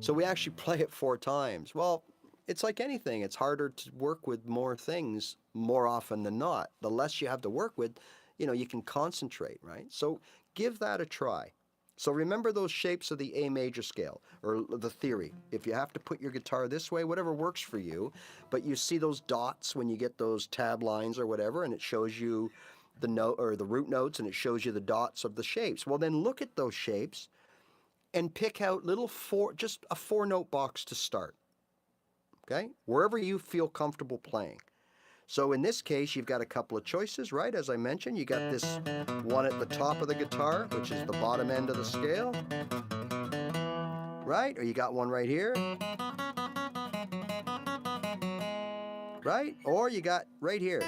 So we actually play it 4 times. Well, it's like anything. It's harder to work with more things more often than not. The less you have to work with, you can concentrate, right? So give that a try. So remember those shapes of the A major scale, or the theory. If you have to put your guitar this way, whatever works for you, but you see those dots when you get those tab lines or whatever, and it shows you the note or the root notes, and it shows you the dots of the shapes. Well, then look at those shapes and pick out just a 4-note box to start. Okay? Wherever you feel comfortable playing. So in this case, you've got a couple of choices, right? As I mentioned, you got this one at the top of the guitar, which is the bottom end of the scale. Right? Or you got one right here. Right? Or you got right here.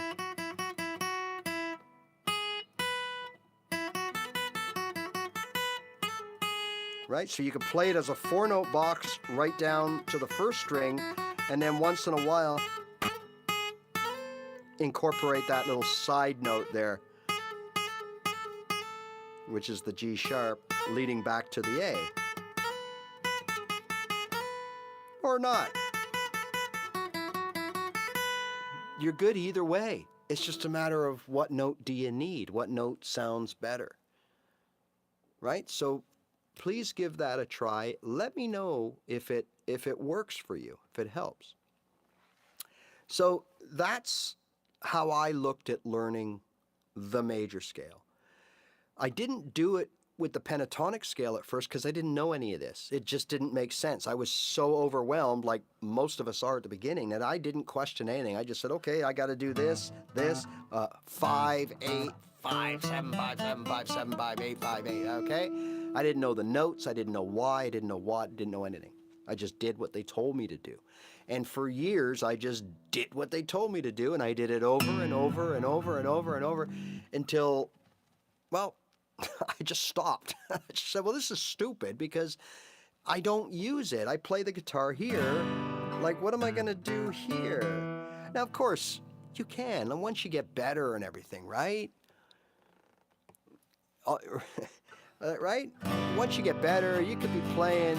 Right? So you can play it as a 4-note box right down to the first string, and then once in a while, incorporate that little side note there. which is the G sharp leading back to the A. Or not. You're good either way. It's just a matter of what note do you need? What note sounds better? Right? So please give that a try. Let me know if it works for you, if it helps. So that's how I looked at learning the major scale. I didn't do it with the pentatonic scale at first because I didn't know any of this. It just didn't make sense. I was so overwhelmed, like most of us are at the beginning, that I didn't question anything. I just said, okay, I got to do this, 5, 8, 5, 7, 5, 7, 5, 7, 5, 8, 5, 8, okay? I didn't know the notes. I didn't know why. I didn't know what. I didn't know anything. I just did what they told me to do. And for years, I just did what they told me to do, and I did it over and over and over and over and over until, well, I just stopped. I just said, well, this is stupid because I don't use it. I play the guitar here. Like, what am I going to do here? Now, of course, you can. And once you get better and everything, right? Right? Once you get better, you could be playing...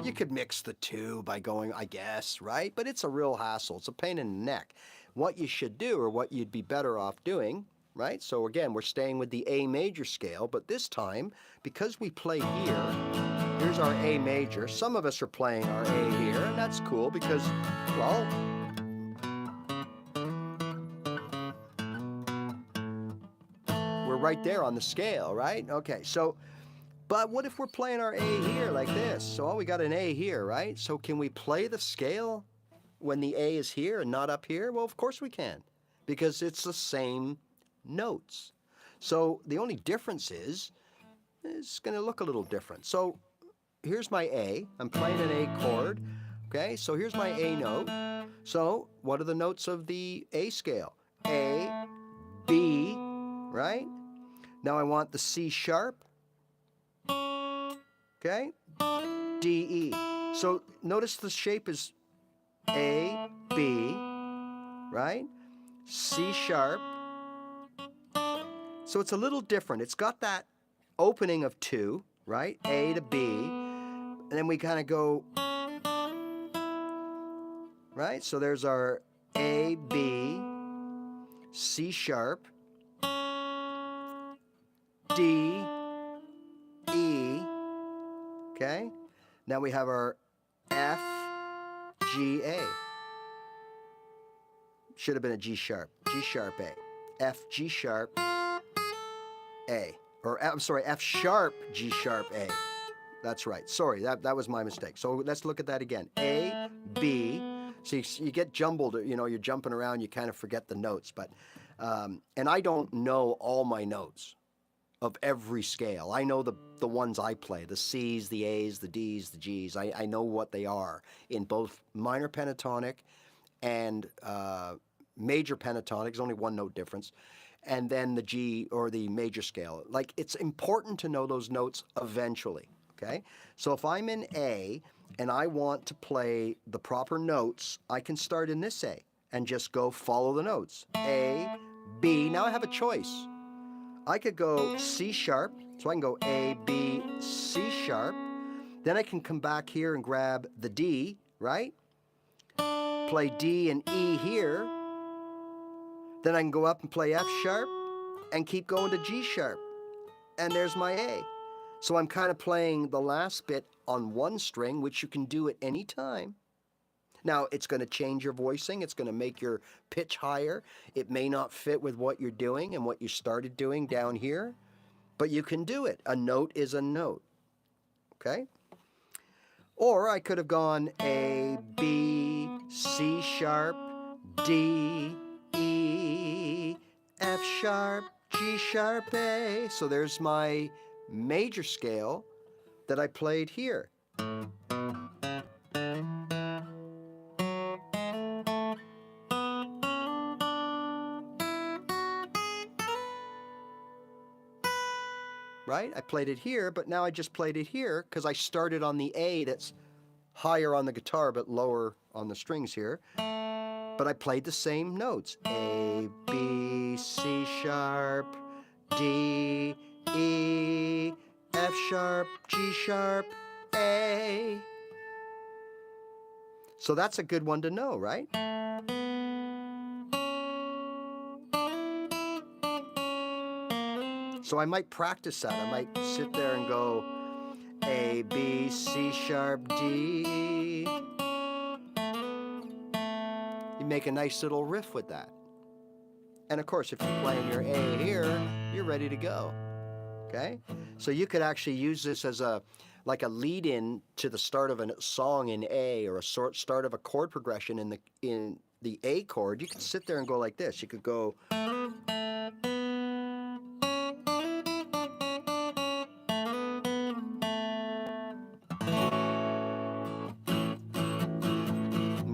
You could mix the two by going, I guess, right? But it's a real hassle. It's a pain in the neck. What you should do, or what you'd be better off doing, right? So again, we're staying with the A major scale, but this time, because we play here, here's our A major. Some of us are playing our A here, and that's cool because, well, we're right there on the scale, right? Okay, so... But what if we're playing our A here like this? So we got an A here, right? So can we play the scale when the A is here and not up here? Well, of course we can, because it's the same notes. So the only difference is it's going to look a little different. So here's my A. I'm playing an A chord. Okay, so here's my A note. So what are the notes of the A scale? A, B, right? Now I want the C sharp. Okay, D, E. So notice the shape is A, B, right? C sharp. So it's a little different. It's got that opening of 2, right? A to B. And then we kind of go, right? So there's our A, B, C sharp, D, E. Okay, now we have our F, G, A. Should have been a G sharp A. F, G sharp, A. Or, I'm sorry, F sharp, G sharp, A. That's right. Sorry, that was my mistake. So let's look at that again. A, B. So you get jumbled, you know, you're jumping around, you kind of forget the notes. But, and I don't know all my notes of every scale. I know the ones I play, the C's, the A's, the D's, the G's. I know what they are in both minor pentatonic and major pentatonic. There's only one note difference. And then the G or the major scale. Like, it's important to know those notes eventually, okay? So if I'm in A and I want to play the proper notes, I can start in this A and just go follow the notes. A, B. Now I have a choice. I could go C sharp, so I can go A, B, C sharp. Then I can come back here and grab the D, right? Play D and E here. Then I can go up and play F sharp and keep going to G sharp. And there's my A. So I'm kind of playing the last bit on one string, which you can do at any time. Now, it's going to change your voicing. It's going to make your pitch higher. It may not fit with what you're doing and what you started doing down here, but you can do it. A note is a note, okay? Or I could have gone A, B, C sharp, D, E, F sharp, G sharp, A. So there's my major scale that I played here. Right? I played it here, but now I just played it here because I started on the A that's higher on the guitar but lower on the strings here. But I played the same notes. A, B, C sharp, D, E, F sharp, G sharp, A. So that's a good one to know, right? So I might practice that. I might sit there and go A, B, C sharp, D. You make a nice little riff with that. And of course, if you're playing your A here, you're ready to go. Okay? So you could actually use this as like a lead-in to the start of a song in A, or a start of a chord progression in the A chord. You could sit there and go like this. You could go. And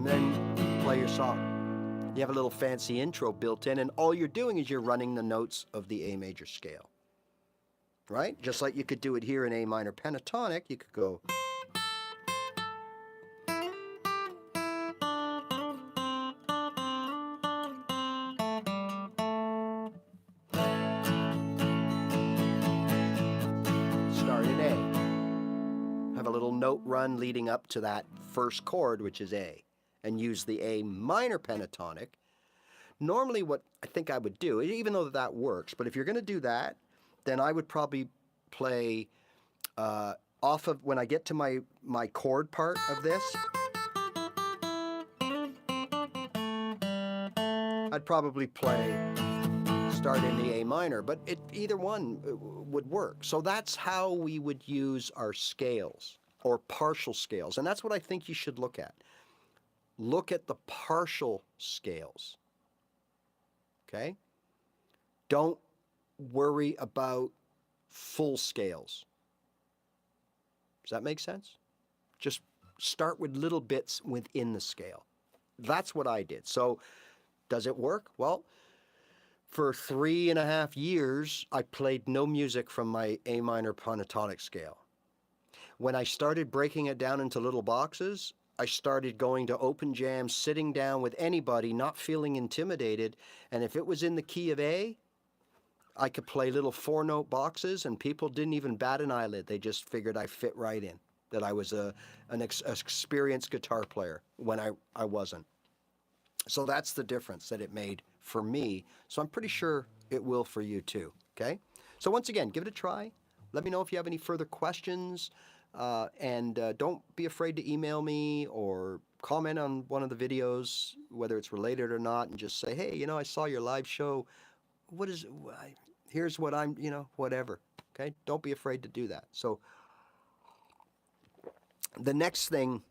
then play your song. You have a little fancy intro built in, and all you're doing is you're running the notes of the A major scale. Right? Just like you could do it here in A minor pentatonic, you could go. Start in A. Have a little note run leading up to that first chord, which is A, and use the A minor pentatonic. Normally what I think I would do, even though that works, but if you're going to do that, then I would probably play off of, when I get to my chord part of this, I'd probably start in the A minor, but either one would work. So that's how we would use our scales, or partial scales, and that's what I think you should look at. Look at the partial scales, okay? Don't worry about full scales. Does that make sense? Just start with little bits within the scale. That's what I did. So does it work? Well, for 3.5 years, I played no music from my A minor pentatonic scale. When I started breaking it down into little boxes, I started going to open jams, sitting down with anybody, not feeling intimidated, and if it was in the key of A, I could play little 4-note boxes, and people didn't even bat an eyelid. They just figured I fit right in, that I was an experienced guitar player when I wasn't. So that's the difference that it made for me. So I'm pretty sure it will for you too, okay? So once again, give it a try. Let me know if you have any further questions, and don't be afraid to email me or comment on one of the videos, whether it's related or not, and just say, hey, you know, I saw your live show. Here's what I'm, whatever, okay? Don't be afraid to do that. So the next thing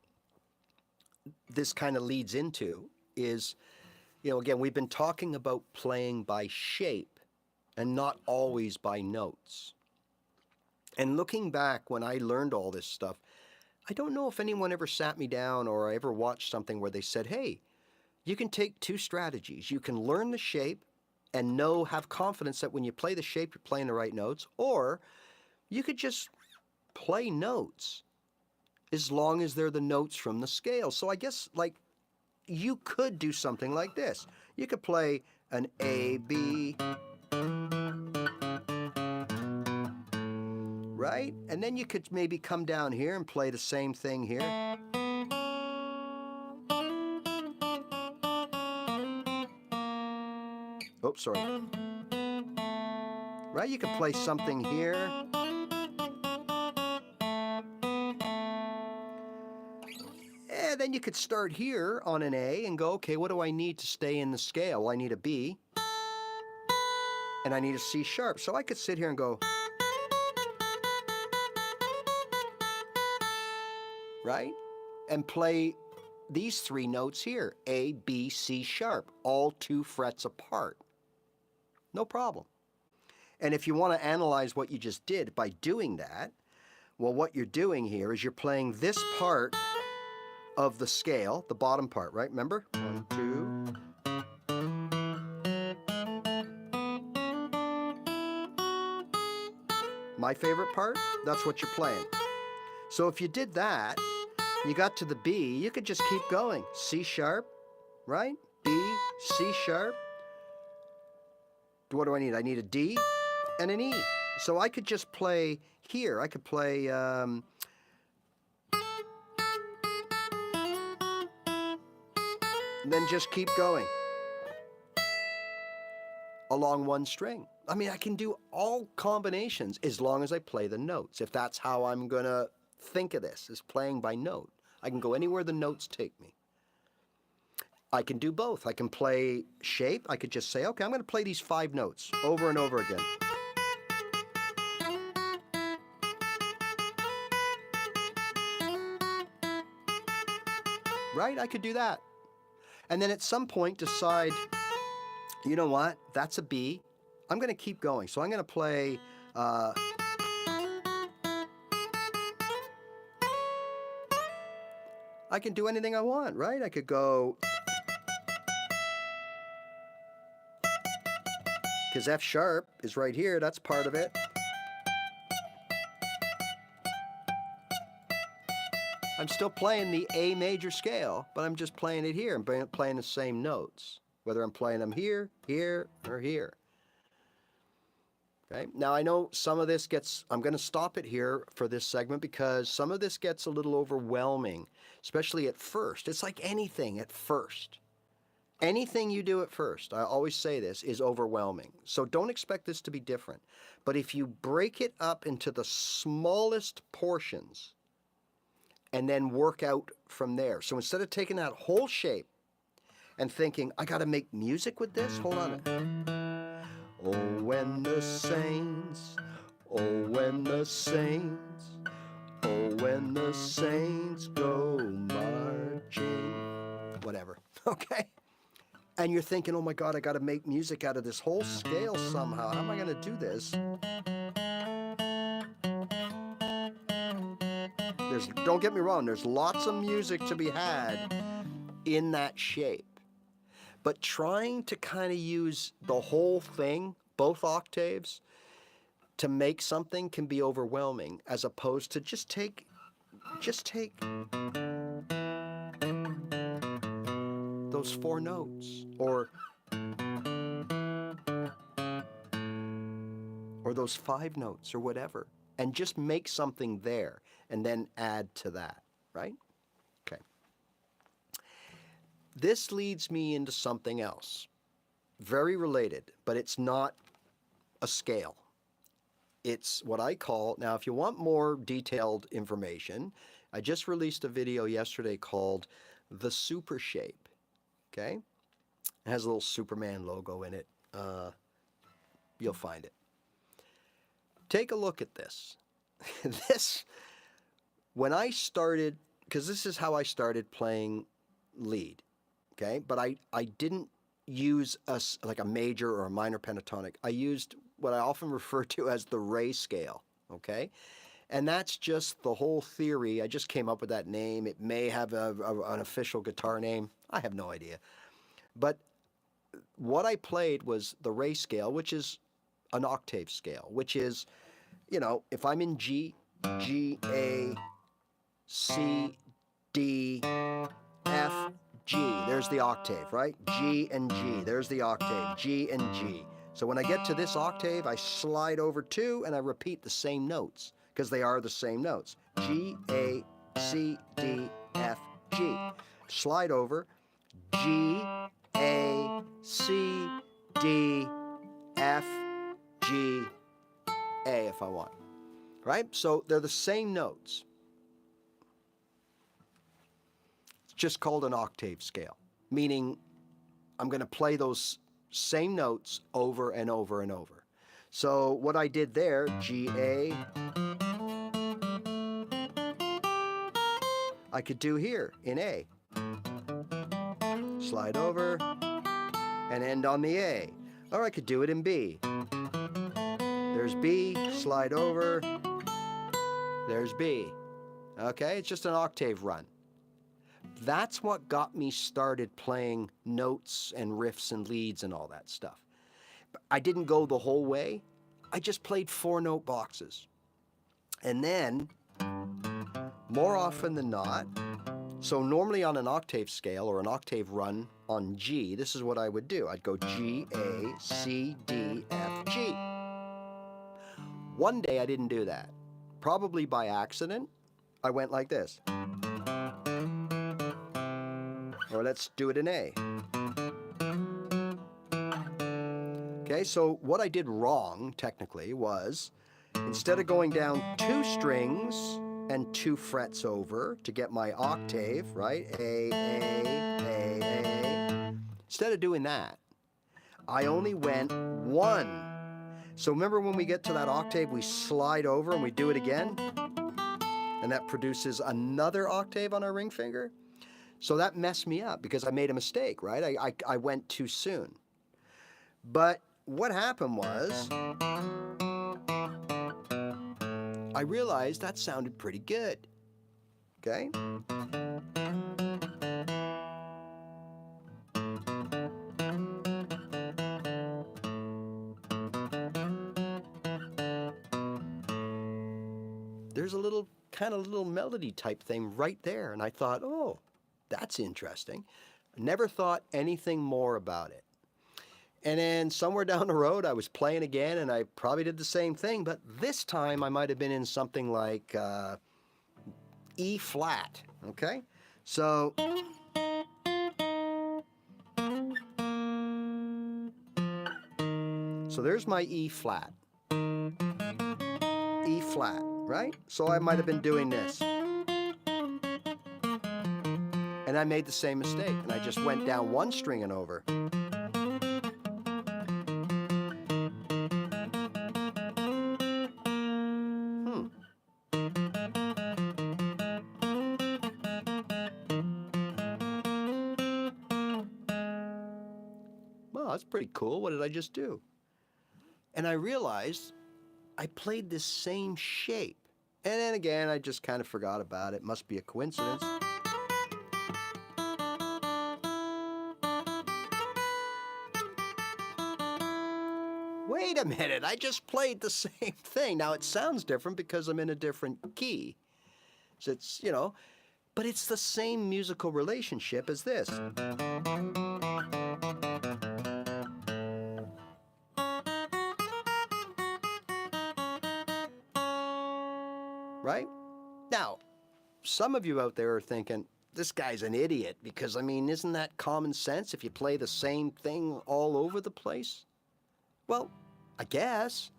this kind of leads into is, again, we've been talking about playing by shape and not always by notes. And looking back when I learned all this stuff, I don't know if anyone ever sat me down or I ever watched something where they said, hey, you can take two strategies. You can learn the shape and have confidence that when you play the shape, you're playing the right notes, or you could just play notes as long as they're the notes from the scale. So I guess, you could do something like this. You could play an A, B, right? And then you could maybe come down here and play the same thing here. Oops, sorry. Right? You could play something here. And then you could start here on an A and go, okay, what do I need to stay in the scale? Well, I need a B, and I need a C sharp. So I could sit here and go, right? And play these 3 notes here, A, B, C sharp, all 2 frets apart. No problem. And if you want to analyze what you just did by doing that, well, what you're doing here is you're playing this part of the scale, the bottom part, right? Remember? 1, 2. My favorite part, that's what you're playing. So if you did that, You got to the B, you could just keep going. C sharp, right? B, C sharp. What do I need? I need a D and an E. So I could just play here. I could play... and then just keep going along one string. I mean, I can do all combinations as long as I play the notes. If that's how I'm going to think of this, is playing by note. I can go anywhere the notes take me. I can do both. I can play shape. I could just say, okay, I'm going to play these 5 notes over and over again. Right? I could do that. And then at some point decide, you know what? That's a B. I'm going to keep going. So I'm going to play... I can do anything I want, right? I could go... Because F sharp is right here, that's part of it. I'm still playing the A major scale, but I'm just playing it here. I'm playing the same notes, whether I'm playing them here, here, or here. Okay. Now I know some of this gets, I'm going to stop it here for this segment because some of this gets a little overwhelming, especially at first. It's like anything at first. Anything you do at first, I always say this, is overwhelming. So don't expect this to be different. But if you break it up into the smallest portions and then work out from there. So instead of taking that whole shape and thinking, I got to make music with this, hold on. Oh, when the saints, oh, when the saints, oh, when the saints go marching, whatever, okay? And you're thinking, oh my God, I got to make music out of this whole scale somehow. How am I going to do this? Don't get me wrong, there's lots of music to be had in that shape. But trying to kind of use the whole thing, both octaves, to make something can be overwhelming, as opposed to just take those 4 notes, or those 5 notes, or whatever, and just make something there, and then add to that, right? Okay. This leads me into something else, very related, but it's not a scale. It's what I call, now if you want more detailed information, I just released a video yesterday called The Supershape. Okay? It has a little Superman logo in it. You'll find it. Take a look at this. When I started, because this is how I started playing lead, okay? But I didn't use like a major or a minor pentatonic. I used what I often refer to as the RAYRAY scale, okay? And that's just the whole theory. I just came up with that name. It may have an official guitar name. I have no idea. But what I played was the RAYRAY scale, which is an octave scale, which is, you know, if I'm in G, G, A, C, D, F, G, there's the octave, right? G and G, there's the octave, G and G. So when I get to this octave, I slide over 2 and I repeat the same notes, because they are the same notes. G, A, C, D, F, G. Slide over, G, A, C, D, F, G, A if I want, right? So they're the same notes. It's just called an octave scale, meaning I'm going to play those same notes over and over and over. So what I did there, G, A, I could do here in A. Slide over and end on the A. Or I could do it in B. There's B, slide over, there's B. Okay, it's just an octave run. That's what got me started playing notes and riffs and leads and all that stuff. I didn't go the whole way. I just played 4-note boxes. And then, more often than not, So normally on an octave scale or an octave run on G, this is what I would do. I'd go G, A, C, D, F, G. One day I didn't do that. Probably by accident, I went like this. Or let's do it in A. Okay, so what I did wrong, technically, was instead of going down 2 strings and 2 frets over to get my octave, right? A, A. Instead of doing that, I only went 1. So remember when we get to that octave, we slide over and we do it again? And that produces another octave on our ring finger? So that messed me up because I made a mistake, right? I went too soon. But what happened was, I realized that sounded pretty good, okay? There's a little kind of little melody type thing right there, and I thought, oh, that's interesting. Never thought anything more about it. And then somewhere down the road, I was playing again, and I probably did the same thing, but this time I might have been in something like E flat, okay? So there's my E flat. E flat, right? So I might have been doing this. And I made the same mistake, and I just went down 1 string and over. Well, that's pretty cool. What did I just do? And I realized I played this same shape. And then again, I just kind of forgot about it. Must be a coincidence. Wait a minute, I just played the same thing. Now it sounds different because I'm in a different key. So it's, you know, but it's the same musical relationship as this. Right? Now, some of you out there are thinking, this guy's an idiot because, I mean, isn't that common sense if you play the same thing all over the place? Well, I guess,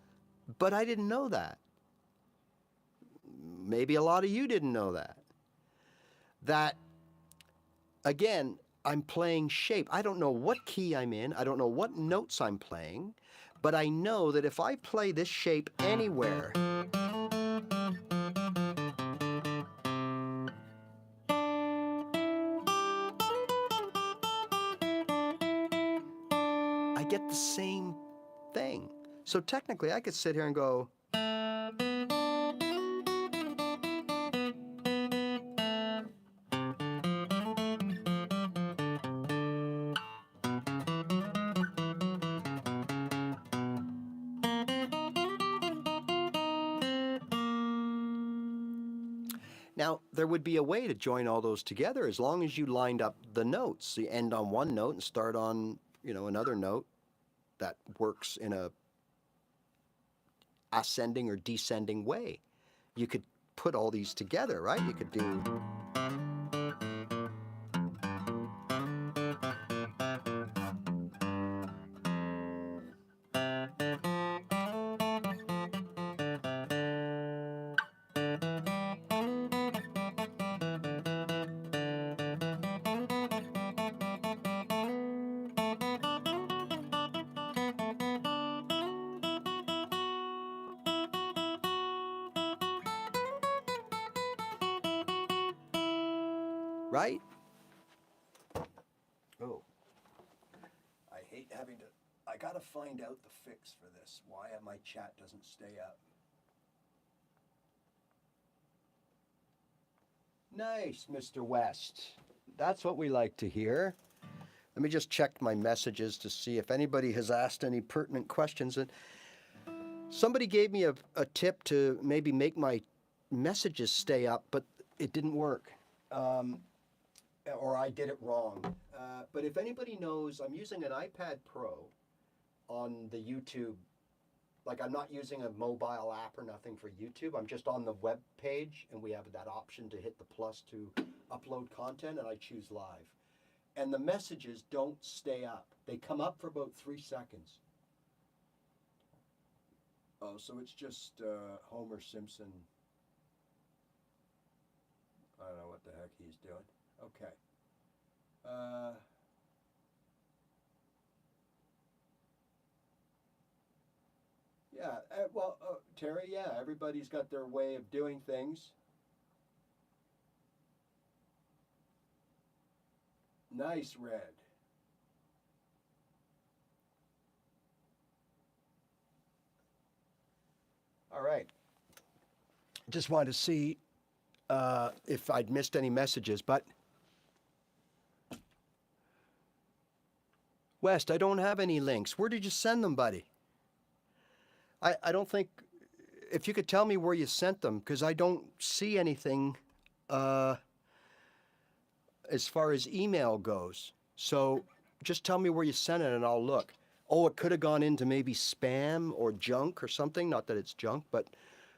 but I didn't know that. Maybe a lot of you didn't know that. That, again, I'm playing shape. I don't know what key I'm in. I don't know what notes I'm playing, but I know that if I play this shape anywhere, I get the same thing. So technically, I could sit here and go, now, there would be a way to join all those together as long as you lined up the notes. So you end on one note and start on, you know, another note that works in a ascending or descending way. You could put all these together, right? You could do... Right? Oh, I hate having to, I gotta find out the fix for this, why my chat doesn't stay up. Nice, Mr. West. That's what we like to hear. Let me just check my messages to see if anybody has asked any pertinent questions. And somebody gave me a tip to maybe make my messages stay up, but it didn't work. or I did it wrong. But if anybody knows, I'm using an iPad Pro on the YouTube. Like, I'm not using a mobile app or nothing for YouTube. I'm just on the web page, and we have that option to hit the plus to upload content, and I choose live. And the messages don't stay up. They come up for about 3 seconds. Oh, so it's just Homer Simpson. I don't know what the heck he's doing. Okay. Yeah, well, Terry, yeah, everybody's got their way of doing things. Nice, Red. All right. Just wanted to see if I'd missed any messages, but West, I don't have any links. Where did you send them, buddy? I don't think, if you could tell me where you sent them, because I don't see anything as far as email goes. So just tell me where you sent it and I'll look. Oh, it could have gone into maybe spam or junk or something. Not that it's junk, but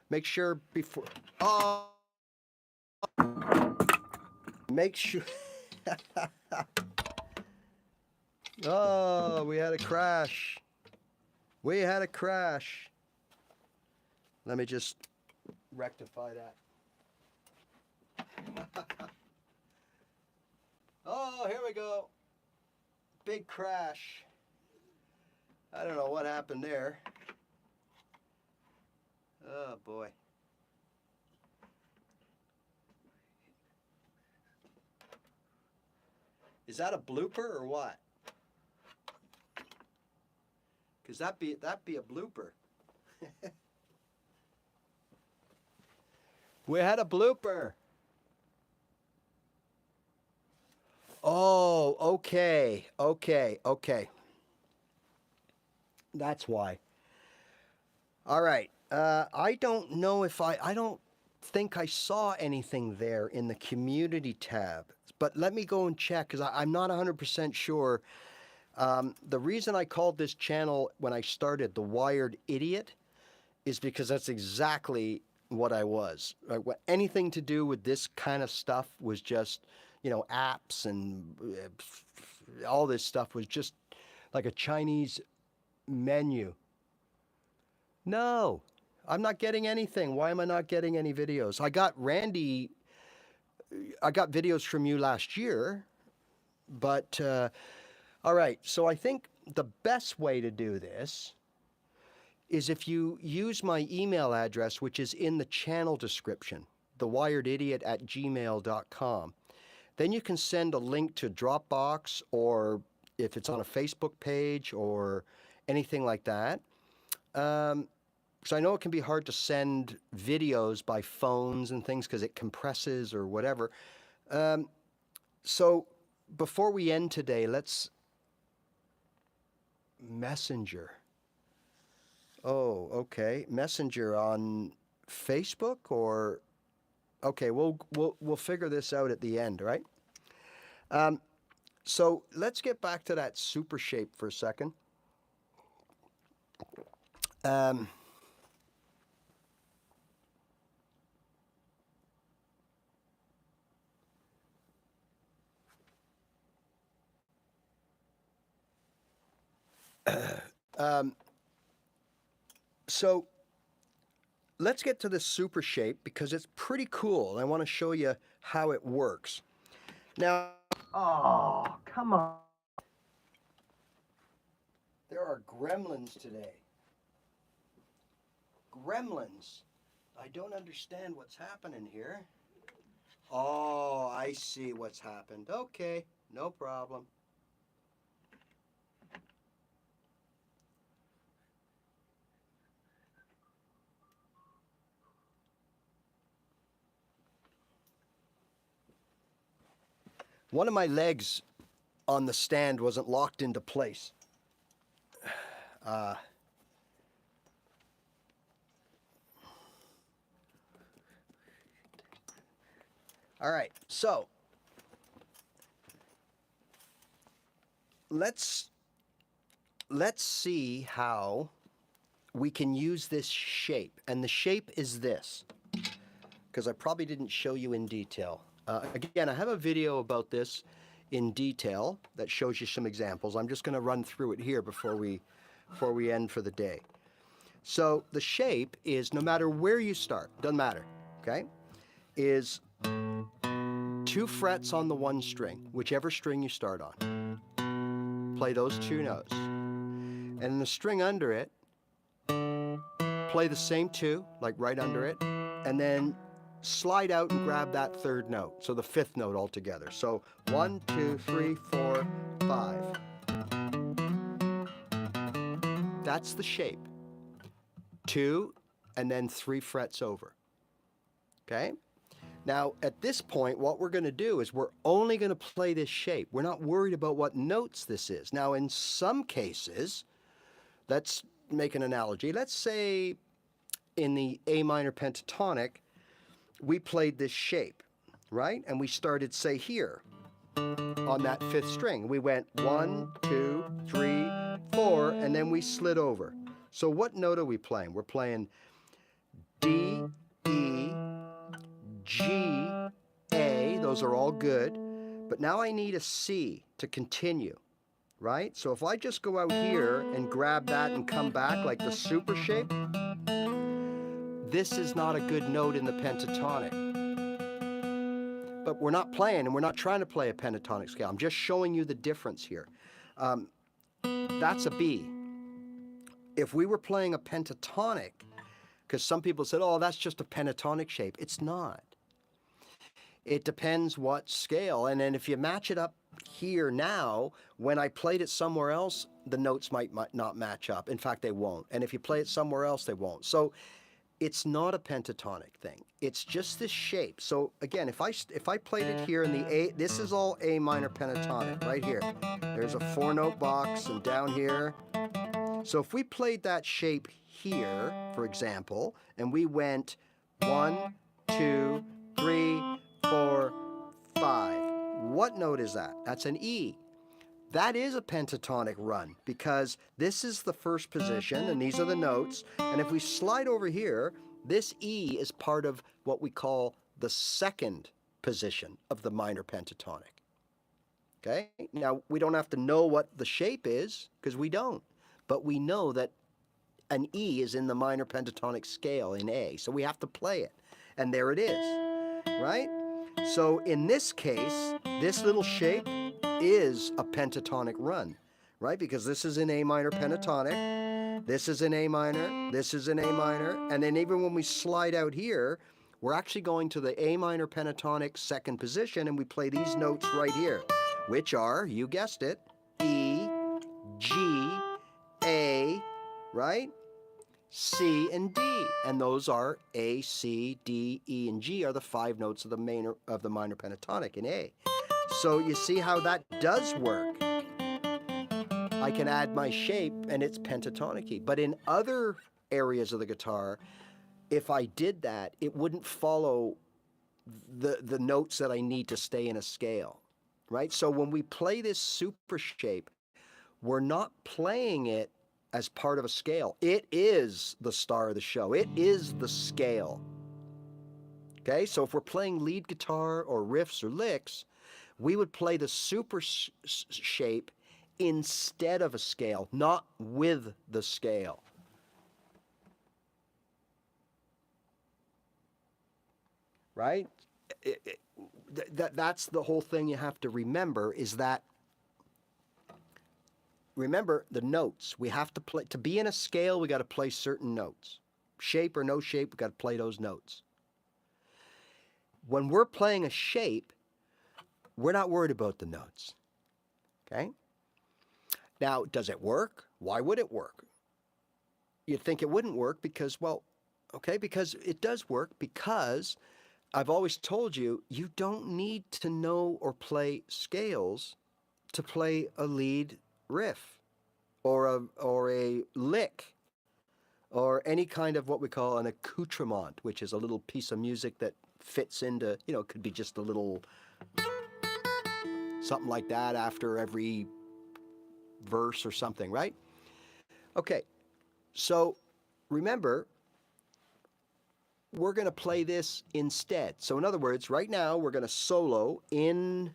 make sure before. Oh, make sure. Oh, we had a crash. We had a crash. Let me just rectify that. Oh, here we go. Big crash. I don't know what happened there. Oh, boy. Is that a blooper or what? Because that'd be a blooper. We had a blooper. Oh, okay. That's why. All right. I don't know if I don't think I saw anything there in the community tab, but let me go and check because I'm not 100% sure. The reason I called this channel when I started The Wired Idiot is because that's exactly what I was. Anything to do with this kind of stuff was just, apps and all this stuff was just like a Chinese menu. No, I'm not getting anything. Why am I not getting any videos? I got videos from you last year, but all right. So I think the best way to do this is if you use my email address, which is in the channel description, thewiredidiot@gmail.com. Then you can send a link to Dropbox, or if it's on a Facebook page or anything like that. Because I know it can be hard to send videos by phones and things because it compresses or whatever. So before we end today, let's Messenger. Oh, okay. Messenger on Facebook, or okay, we'll figure this out at the end, right? So let's get back to that Supershape for a second. So let's get to the Supershape because it's pretty cool. I want to show you how it works. Now, oh, come on. There are gremlins today. Gremlins. I don't understand what's happening here. Oh, I see what's happened. Okay, no problem. One of my legs on the stand wasn't locked into place. All right, so let's see how we can use this shape. And the shape is this, because I probably didn't show you in detail. Again, I have a video about this in detail that shows you some examples. I'm just going to run through it here before we end for the day. So the shape is, no matter where you start, doesn't matter, okay, is 2 frets on the 1 string, whichever string you start on. Play those 2 notes. And in the string under it, play the same 2, like right under it, and then slide out and grab that 3rd note, so the 5th note altogether. So 1, 2, 3, 4, 5. That's the shape. 2 and then 3 frets over. Okay? Now, at this point, what we're going to do is we're only going to play this shape. We're not worried about what notes this is. Now, in some cases, let's make an analogy. Let's say in the A minor pentatonic, we played this shape, right? And we started, say, here on that 5th string. We went 1, 2, 3, 4, and then we slid over. So what note are we playing? We're playing D, E, G, A. Those are all good. But now I need a C to continue, right? So if I just go out here and grab that and come back like the super shape, this is not a good note in the pentatonic. But we're not playing, and we're not trying to play a pentatonic scale. I'm just showing you the difference here. That's a B. If we were playing a pentatonic, because some people said, oh, that's just a pentatonic shape. It's not. It depends what scale. And then if you match it up here now, when I played it somewhere else, the notes might not match up. In fact, they won't. And if you play it somewhere else, they won't. So it's not a pentatonic thing. It's just this shape. So again, if I played it here in the A, this is all A minor pentatonic right here. There's a 4-note box, and down here. So if we played that shape here, for example, and we went 1, 2, 3, 4, 5. What note is that? That's an E. That is a pentatonic run, because this is the 1st position and these are the notes. And if we slide over here, this E is part of what we call the 2nd position of the minor pentatonic. Okay? Now, we don't have to know what the shape is, because we don't. But we know that an E is in the minor pentatonic scale in A, so we have to play it. And there it is, right? So in this case, this little shape is a pentatonic run, right? Because this is in A minor pentatonic, this is in A minor, this is in A minor, and then even when we slide out here, we're actually going to the A minor pentatonic 2nd position, and we play these notes right here, which are, you guessed it, E, G, A, right? C and D, and those are A, C, D, E, and G are the 5 notes of the minor pentatonic in A. So you see how that does work. I can add my shape and it's pentatonic-y. But in other areas of the guitar, if I did that, it wouldn't follow the notes that I need to stay in a scale, right? So when we play this super shape, we're not playing it as part of a scale. It is the star of the show. It is the scale. Okay, so if we're playing lead guitar or riffs or licks, we would play the super shape instead of a scale, not with the scale. Right? That's the whole thing you have to remember, is that remember the notes. We have to play, to be in a scale, we got to play certain notes. Shape or no shape, we got to play those notes. When we're playing a shape, we're not worried about the notes. Okay? Now, does it work? Why would it work? You'd think it wouldn't work because, well, okay, because it does work, because I've always told you, you don't need to know or play scales to play a lead riff or a lick or any kind of what we call an accoutrement, which is a little piece of music that fits into, you know, it could be just a little something like that after every verse or something, right? Okay, so remember, we're going to play this instead. So in other words, right now we're going to solo in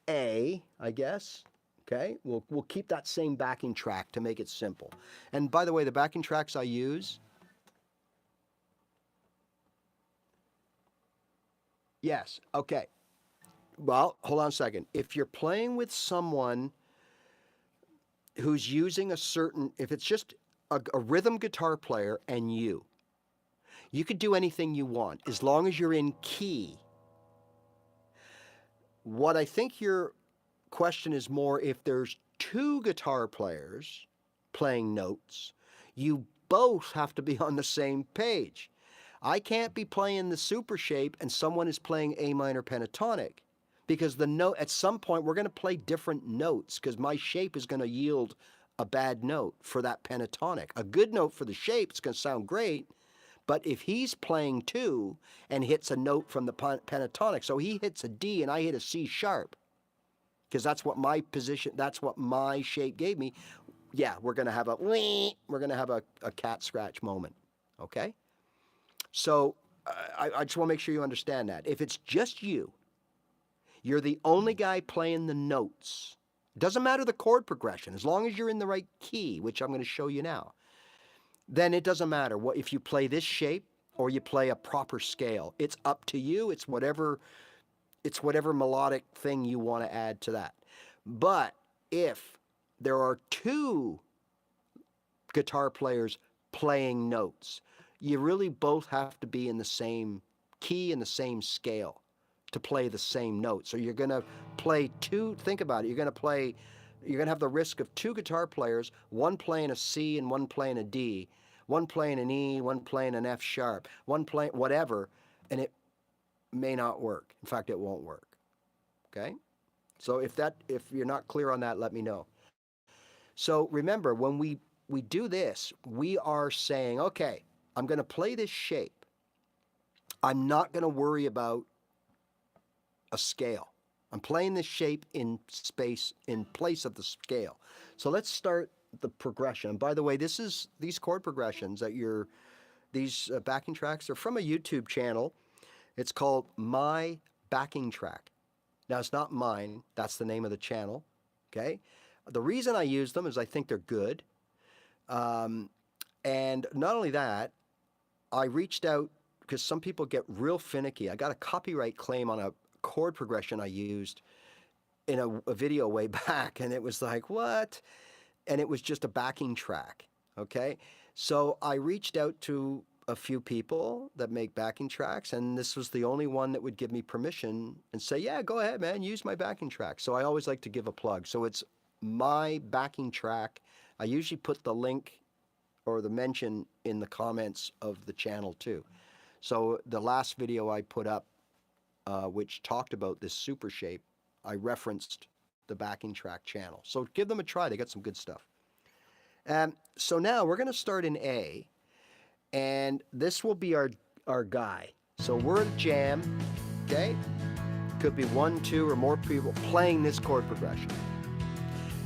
A, I guess. Okay, we'll keep that same backing track to make it simple. And by the way, the backing tracks I use, yes, okay. Well, hold on a second. If you're playing with someone who's using a certain, if it's just a rhythm guitar player and you could do anything you want as long as you're in key. What I think your question is more, if there's two guitar players playing notes, you both have to be on the same page. I can't be playing the Supershape and someone is playing A minor pentatonic, because the note, at some point we're going to play different notes, because my shape is going to yield a bad note for that pentatonic. A good note for the shape, it's going to sound great, but if he's playing two and hits a note from the pentatonic, so he hits a D and I hit a C sharp, because that's what my position, that's what my shape gave me, yeah, we're going to have a cat scratch moment, okay? So I just want to make sure you understand that. If it's just you're the only guy playing the notes. Doesn't matter the chord progression, as long as you're in the right key, which I'm going to show you now. Then it doesn't matter what if you play this shape or you play a proper scale. It's up to you. It's whatever melodic thing you want to add to that. But if there are two guitar players playing notes, you really both have to be in the same key and the same scale to play the same note. So you're going to play two, think about it, you're going to have the risk of two guitar players, one playing a C and one playing a D, one playing an E, one playing an F sharp, one playing whatever, and it may not work. In fact, it won't work. Okay? So if you're not clear on that, let me know. So remember, when we do this, we are saying, okay, I'm going to play this shape. I'm not going to worry about a scale. I'm playing this shape in place of the scale. So let's start the progression. And by the way, these chord progressions that these backing tracks are from a YouTube channel. It's called My Backing Track. Now, it's not mine. That's the name of the channel. Okay. The reason I use them is I think they're good. And not only that, I reached out because some people get real finicky. I got a copyright claim on a chord progression I used in a video way back, and it was like, what? And it was just a backing track. Okay. So I reached out to a few people that make backing tracks, and this was the only one that would give me permission and say, yeah, go ahead, man, use my backing track. So I always like to give a plug. So it's My Backing Track. I usually put the link or the mention in the comments of the channel too. So the last video I put up, which talked about this Supershape, I referenced the backing track channel. So give them a try. They got some good stuff. So now we're going to start in A, and this will be our guy. So we're at a jam, okay? Could be one, two, or more people playing this chord progression.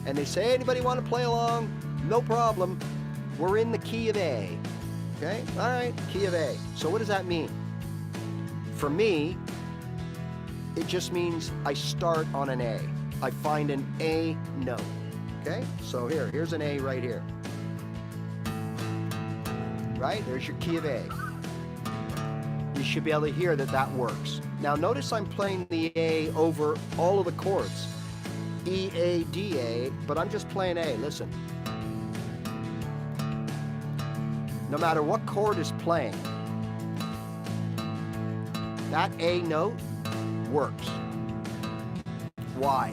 And they say, anybody want to play along? No problem. We're in the key of A, okay? All right, key of A. So what does that mean? For me, it just means I start on an A. I find an A note, okay? So here's an A right here. Right? There's your key of A. You should be able to hear that works. Now notice I'm playing the A over all of the chords. E, A, D, A, but I'm just playing A. Listen. No matter what chord is playing, that A note works. Why?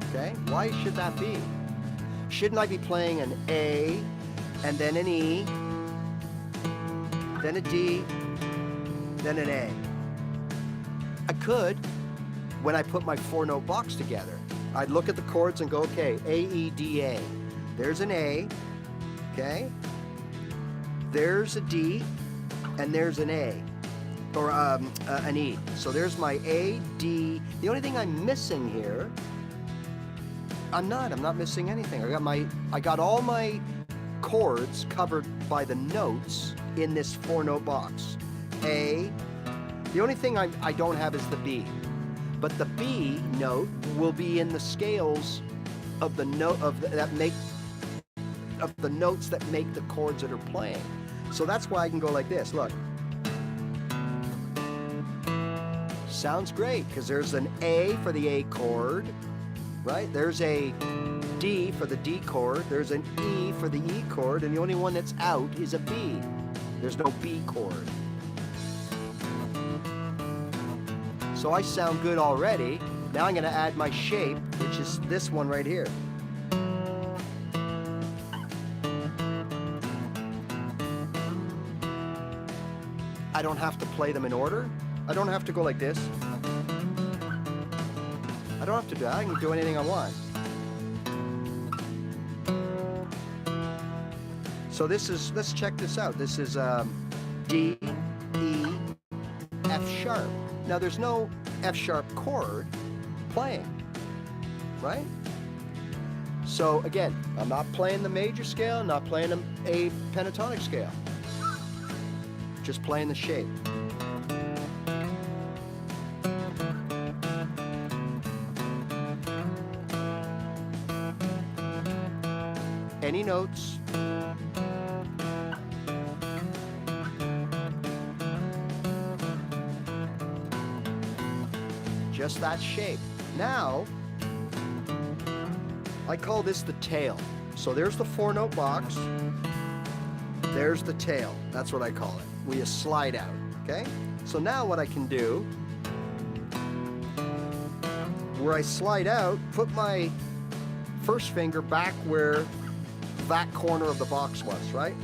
Okay? Why should that be? Shouldn't I be playing an A and then an E, then a D, then an A? I could when I put my 4-note box together. I'd look at the chords and go, okay, A, E, D, A. There's an A, okay? There's a D, and there's an A, or an E. So there's my A, D. The only thing I'm missing here I'm not missing anything. I got all my chords covered by the notes in this 4-note box. A, the only thing I don't have is the B. But the B note will be in the scales of the note of the notes that make the chords that are playing. So that's why I can go like this. Look. Sounds great because there's an A for the A chord, right? There's a D for the D chord. There's an E for the E chord, and the only one that's out is a B. There's no B chord. So I sound good already. Now I'm going to add my shape, which is this one right here. I don't have to play them in order. I don't have to go like this. I don't have to do that. I can do anything I want. So this is, let's check this out. This is D, E, F sharp. Now there's no F sharp chord playing, right? So again, I'm not playing the major scale, I'm not playing a pentatonic scale. Just playing the shape. Any notes. Just that shape. Now, I call this the tail. So there's the 4-note box. There's the tail. That's what I call it. Where you slide out, okay? So now what I can do, where I slide out, put my first finger back where that corner of the box was, right?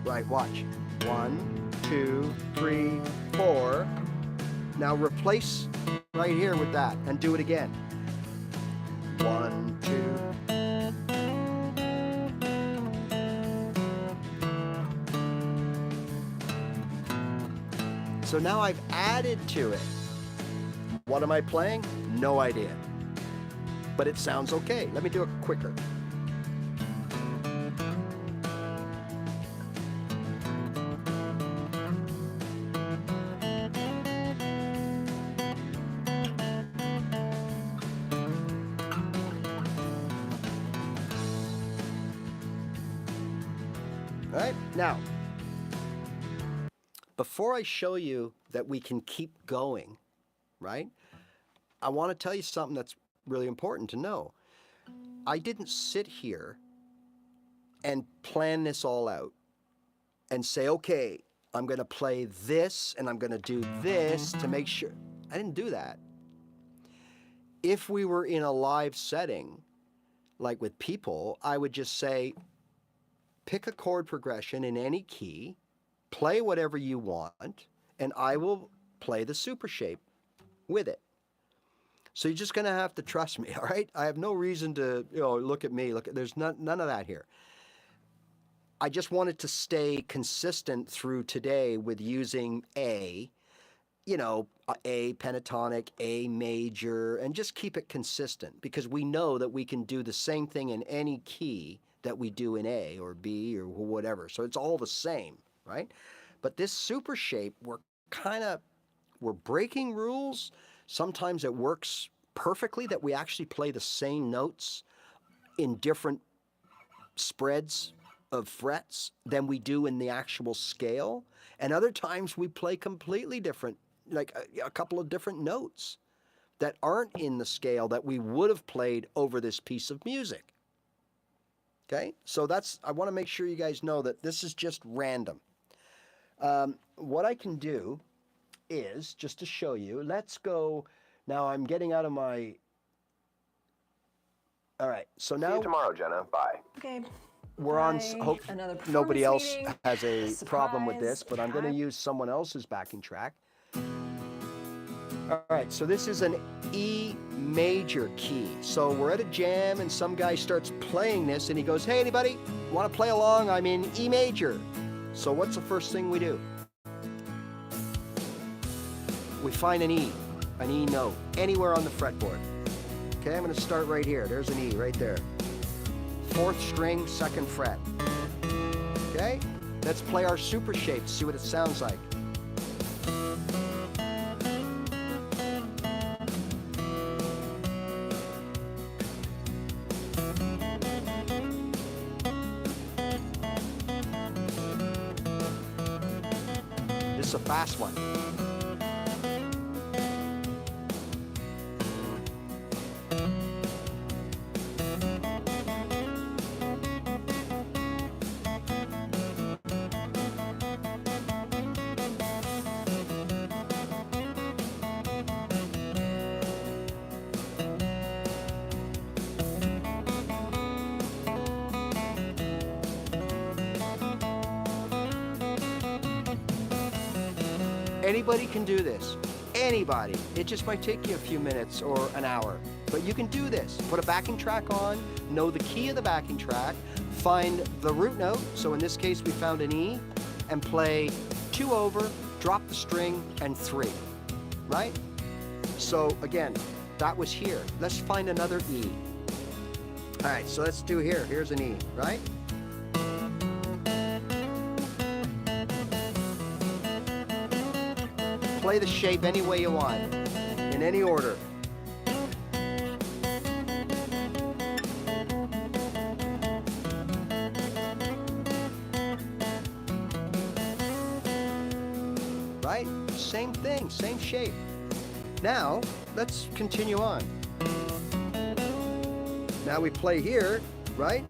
Right, watch. 1, 2, 3, 4. Now replace right here with that and do it again. 1, 2. So now I've added to it. What am I playing? No idea. But it sounds okay. Let me do it quicker. All right, now, before I show you that we can keep going, right, I want to tell you something that's really important to know. I didn't sit here and plan this all out and say, okay, I'm going to play this and I'm going to do this to make sure. I didn't do that. If we were in a live setting, like with people, I would just say, pick a chord progression in any key, play whatever you want, and I will play the Supershape with it. So you're just going to have to trust me, all right? I have no reason to, look at me. There's none of that here. I just wanted to stay consistent through today with using A pentatonic, A major, and just keep it consistent because we know that we can do the same thing in any key that we do in A or B or whatever. So it's all the same, right? But this Supershape, we're breaking rules. Sometimes it works perfectly that we actually play the same notes in different spreads of frets than we do in the actual scale. And other times we play completely different, like a couple of different notes that aren't in the scale that we would have played over this piece of music. Okay, so I want to make sure you guys know that this is just random. What I can do is, just to show you, let's go, now I'm getting out of my, all right, so now.
See you tomorrow, Jenna, bye.
Okay.
We're on, hope nobody else has a problem with this, but I'm going to
Pat.
use someone else's backing track. All right, so this is an E major key. So we're at a jam and some guy starts playing this and he goes, hey, anybody want to play along? I'm in E major. So what's the first thing we do? We find an E note, anywhere on the fretboard. Okay, I'm going to start right here. There's an E right there. 4th string, 2nd fret. Okay, let's play our super shape, see what it sounds like. This is a fast one. Anybody can do this. Anybody. It just might take you a few minutes or an hour. But you can do this. Put a backing track on, know the key of the backing track, find the root note, so in this case we found an E, and play 2 over, drop the string, and 3. Right? So again, that was here. Let's find another E. Alright, so let's do here. Here's an E, right? Play the shape any way you want, in any order. Right? Same thing, same shape. Now, let's continue on. Now we play here, right?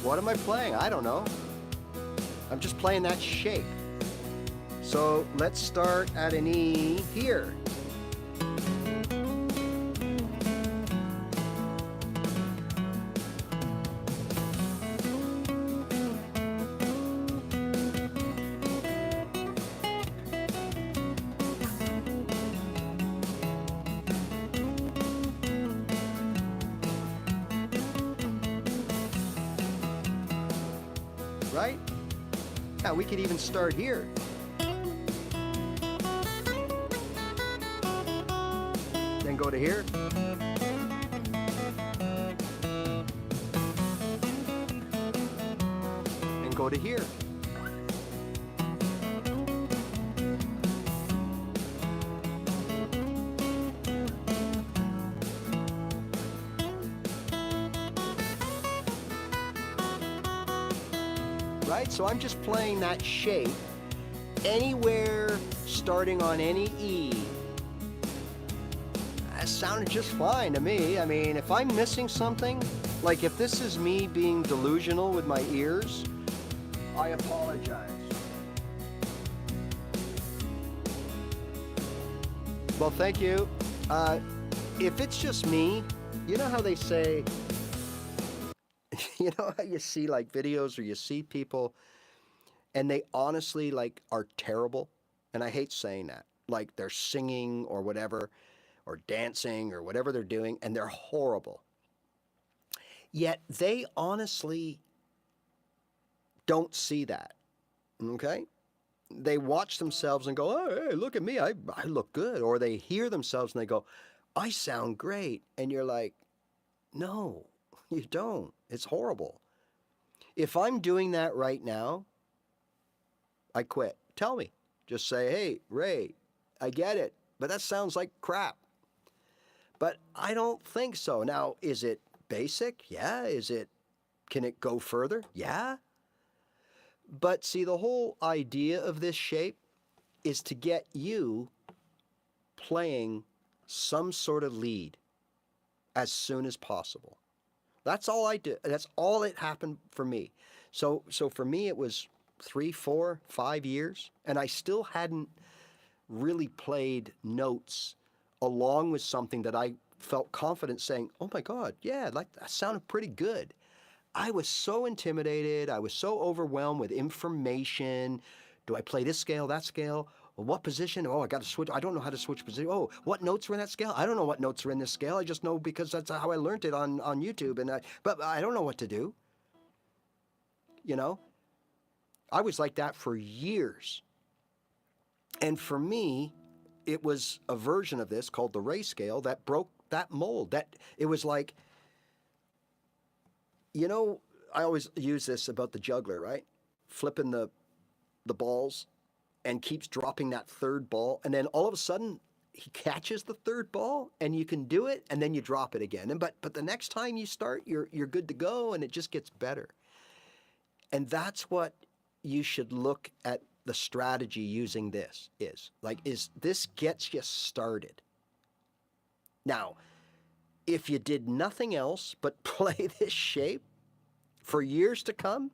What am I playing? I don't know. I'm just playing that shape. So let's start at an E here. Right? Now we could even start here. Then go to here. And go to here. Right? So I'm just playing that shape anywhere starting on any E. That sounded just fine to me. I mean, if I'm missing something, like if this is me being delusional with my ears, I apologize. Well, thank you. If it's just me, you know how they say, you know how you see like videos or you see people and they honestly like are terrible? And I hate saying that. Like they're singing or whatever, or dancing or whatever they're doing, and they're horrible. Yet they honestly don't see that, okay? They watch themselves and go, oh, hey, look at me, I look good. Or they hear themselves and they go, I sound great. And you're like, no, you don't. It's horrible. If I'm doing that right now, I quit. Tell me. Just say, hey, Ray, I get it, but that sounds like crap. But I don't think so. Now, is it basic? Yeah. Can it go further? Yeah. But see, the whole idea of this shape is to get you playing some sort of lead as soon as possible. That's all I did. That's all it happened for me. So for me, it was 3, 4, 5 years, and I still hadn't really played notes along with something that I felt confident saying, oh my God, yeah, like that sounded pretty good. I was so intimidated. I was so overwhelmed with information. Do I play this scale, that scale? Well, what position? Oh, I got to switch. I don't know how to switch position. Oh, what notes are in that scale? I don't know what notes are in this scale. I just know because that's how I learned it on YouTube. But I don't know what to do. You know, I was like that for years. And for me, it was a version of this called the RAYRAY scale that broke that mold. That it was like, you know, I always use this about the juggler, right? Flipping the balls and keeps dropping that third ball, and then all of a sudden he catches the third ball, and you can do it, and then you drop it again. And but the next time you start, you're good to go, and it just gets better. And that's what you should look at the strategy using this is this gets you started. Now, if you did nothing else but play this shape for years to come,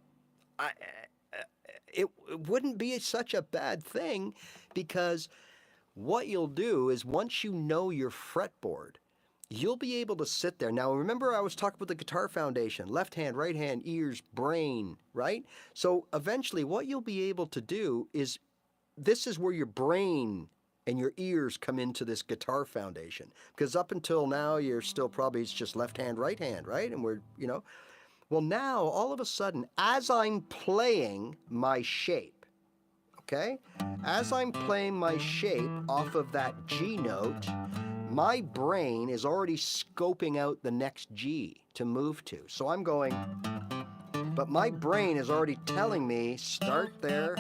it wouldn't be such a bad thing, because what you'll do is once you know your fretboard, you'll be able to sit there. Now, remember I was talking about the guitar foundation, left hand, right hand, ears, brain, right? So eventually what you'll be able to do is, this is where your brain and your ears come into this guitar foundation. Because up until now, you're still probably, it's just left hand, right hand, right? And we're, well, now, all of a sudden, as I'm playing my shape, okay? As I'm playing my shape off of that G note, my brain is already scoping out the next G to move to. So I'm going, but my brain is already telling me, start there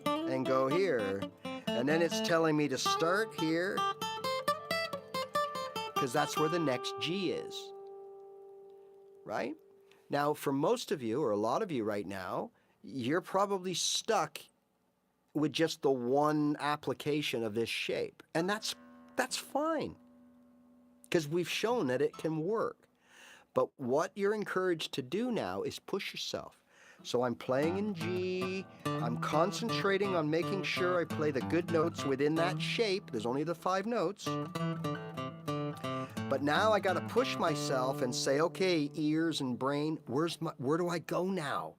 and go here. And then it's telling me to start here, because that's where the next G is, right? Now, for most of you, or a lot of you right now, you're probably stuck with just the one application of this shape. And that's fine, because we've shown that it can work. But what you're encouraged to do now is push yourself. So I'm playing in G, I'm concentrating on making sure I play the good notes within that shape. There's only the 5 notes. But now I got to push myself and say, okay, ears and brain, where do I go now?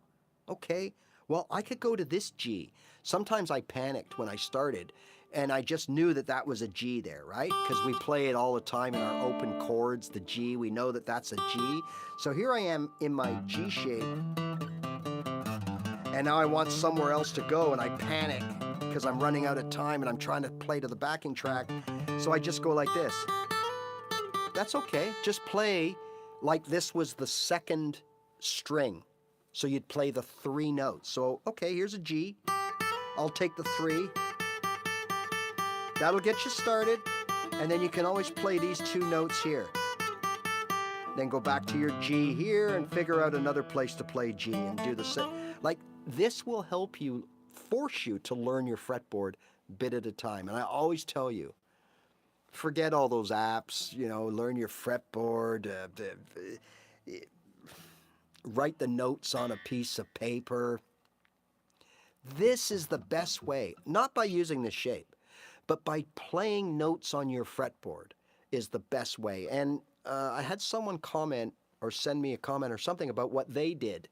Okay, well, I could go to this G. Sometimes I panicked when I started, and I just knew that that was a G there, right? Because we play it all the time in our open chords, the G. We know that that's a G. So here I am in my G shape, and now I want somewhere else to go, and I panic because I'm running out of time and I'm trying to play to the backing track. So I just go like this. That's okay. Just play like this was the second string. So you'd play the 3 notes. So, okay, here's a G. I'll take the 3. That'll get you started. And then you can always play these 2 notes here. Then go back to your G here and figure out another place to play G and do the same. Like, this will help you, force you to learn your fretboard bit at a time. And I always tell you, forget all those apps, learn your fretboard, write the notes on a piece of paper. This is the best way, not by using the shape, but by playing notes on your fretboard is the best way. And I had someone comment or send me a comment or something about what they did.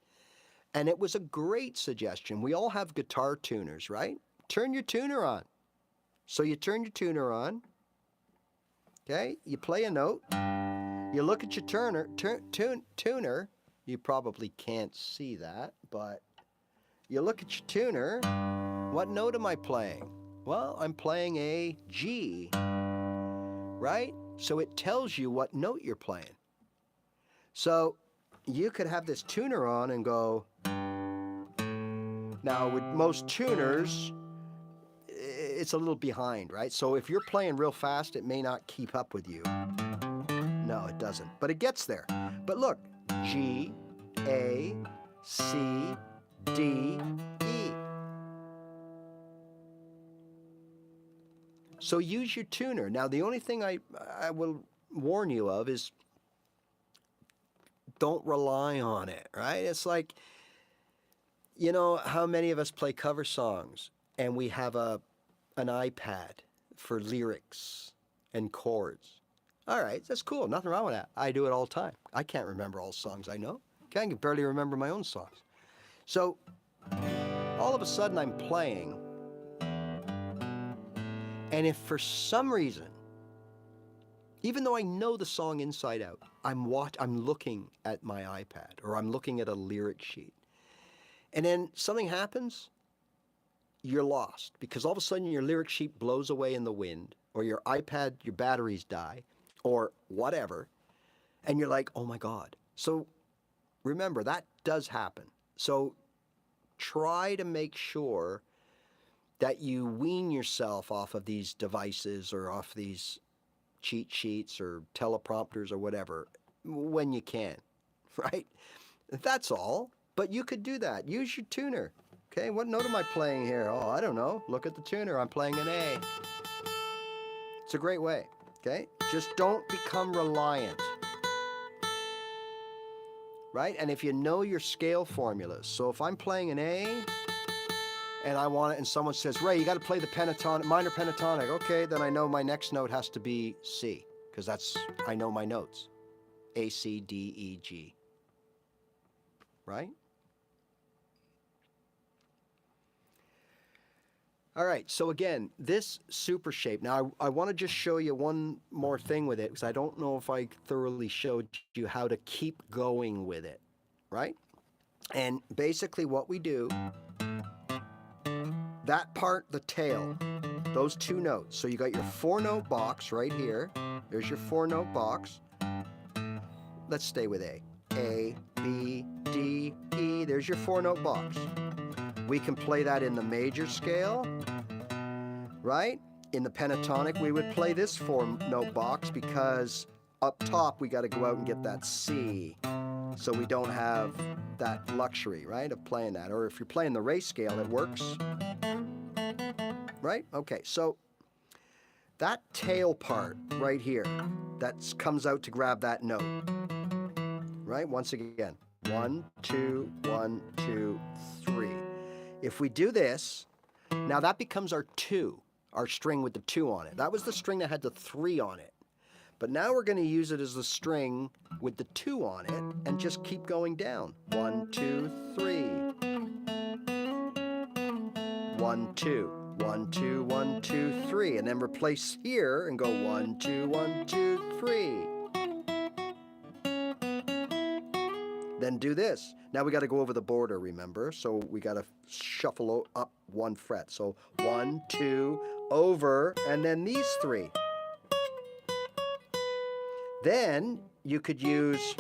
And it was a great suggestion. We all have guitar tuners, right? Turn your tuner on. So you turn your tuner on. Okay, you play a note, you look at your tuner, you probably can't see that, but you look at your tuner, what note am I playing? Well, I'm playing a G, right? So it tells you what note you're playing. So you could have this tuner on and go, now with most tuners, it's a little behind, right? So if you're playing real fast, it may not keep up with you. No, it doesn't, but it gets there. But look, G, A, C, D, E. So use your tuner. Now, the only thing I will warn you of is don't rely on it, right? It's like, how many of us play cover songs and we have an iPad for lyrics and chords. All right, that's cool. Nothing wrong with that. I do it all the time. I can't remember all the songs I know. I can barely remember my own songs. So all of a sudden I'm playing And if for some reason, even though I know the song inside out, I'm looking at my iPad or I'm looking at a lyric sheet, and then something happens, you're lost because all of a sudden your lyric sheet blows away in the wind, or your iPad, your batteries die, or whatever, and you're like, oh my God. So remember, that does happen. So try to make sure that you wean yourself off of these devices or off these cheat sheets or teleprompters or whatever when you can, right? That's all. But you could do that. Use your tuner. Okay, what note am I playing here? Oh, I don't know. Look at the tuner. I'm playing an A. It's a great way. Okay, just don't become reliant. Right? And if you know your scale formulas, so if I'm playing an A and I want it, and someone says, Ray, you got to play the pentatonic, minor pentatonic. Okay, then I know my next note has to be C, because I know my notes. A, C, D, E, G. Right? All right, so again, this super shape. Now, I want to just show you one more thing with it, because I don't know if I thoroughly showed you how to keep going with it, right? And basically what we do, that part, the tail, those two notes. So you got your 4-note box right here. There's your 4-note box. Let's stay with A. A, B, D, E. There's your 4-note box. We can play that in the major scale, right? In the pentatonic, we would play this 4-note box because up top we got to go out and get that C. So we don't have that luxury, right, of playing that. Or if you're playing the Ray scale, it works. Right? Okay, so that tail part right here, that comes out to grab that note. Right? Once again, 1, 2, 1, 2, 3. If we do this, now that becomes our 2, our string with the 2 on it. That was the string that had the 3 on it. But now we're going to use it as the string with the 2 on it and just keep going down. 1, 2, 3. 1, 2. 1, 2, 1, 2, 3. And then replace here and go 1, 2, 1, 2, 3. Then do this. Now we got to go over the border, remember? So we got to shuffle up 1 fret. So 1, 2, over, and then these 3. Then you could use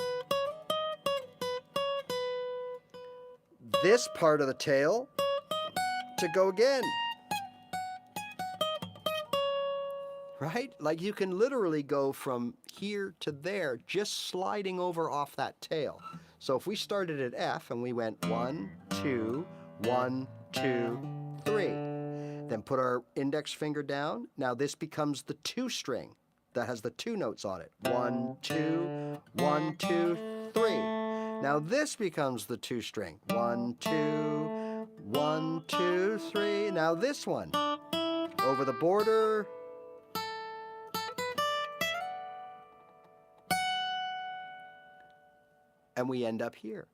this part of the tail to go again. Right? Like you can literally go from here to there, just sliding over off that tail. So if we started at F and we went 1, 2, 1, 2, 3, then put our index finger down. Now this becomes the 2 string that has the 2 notes on it. 1, 2, 1, 2, 3. Now this becomes the 2 string. 1, 2, 1, 2, 3. Now this one, over the border. And we end up here.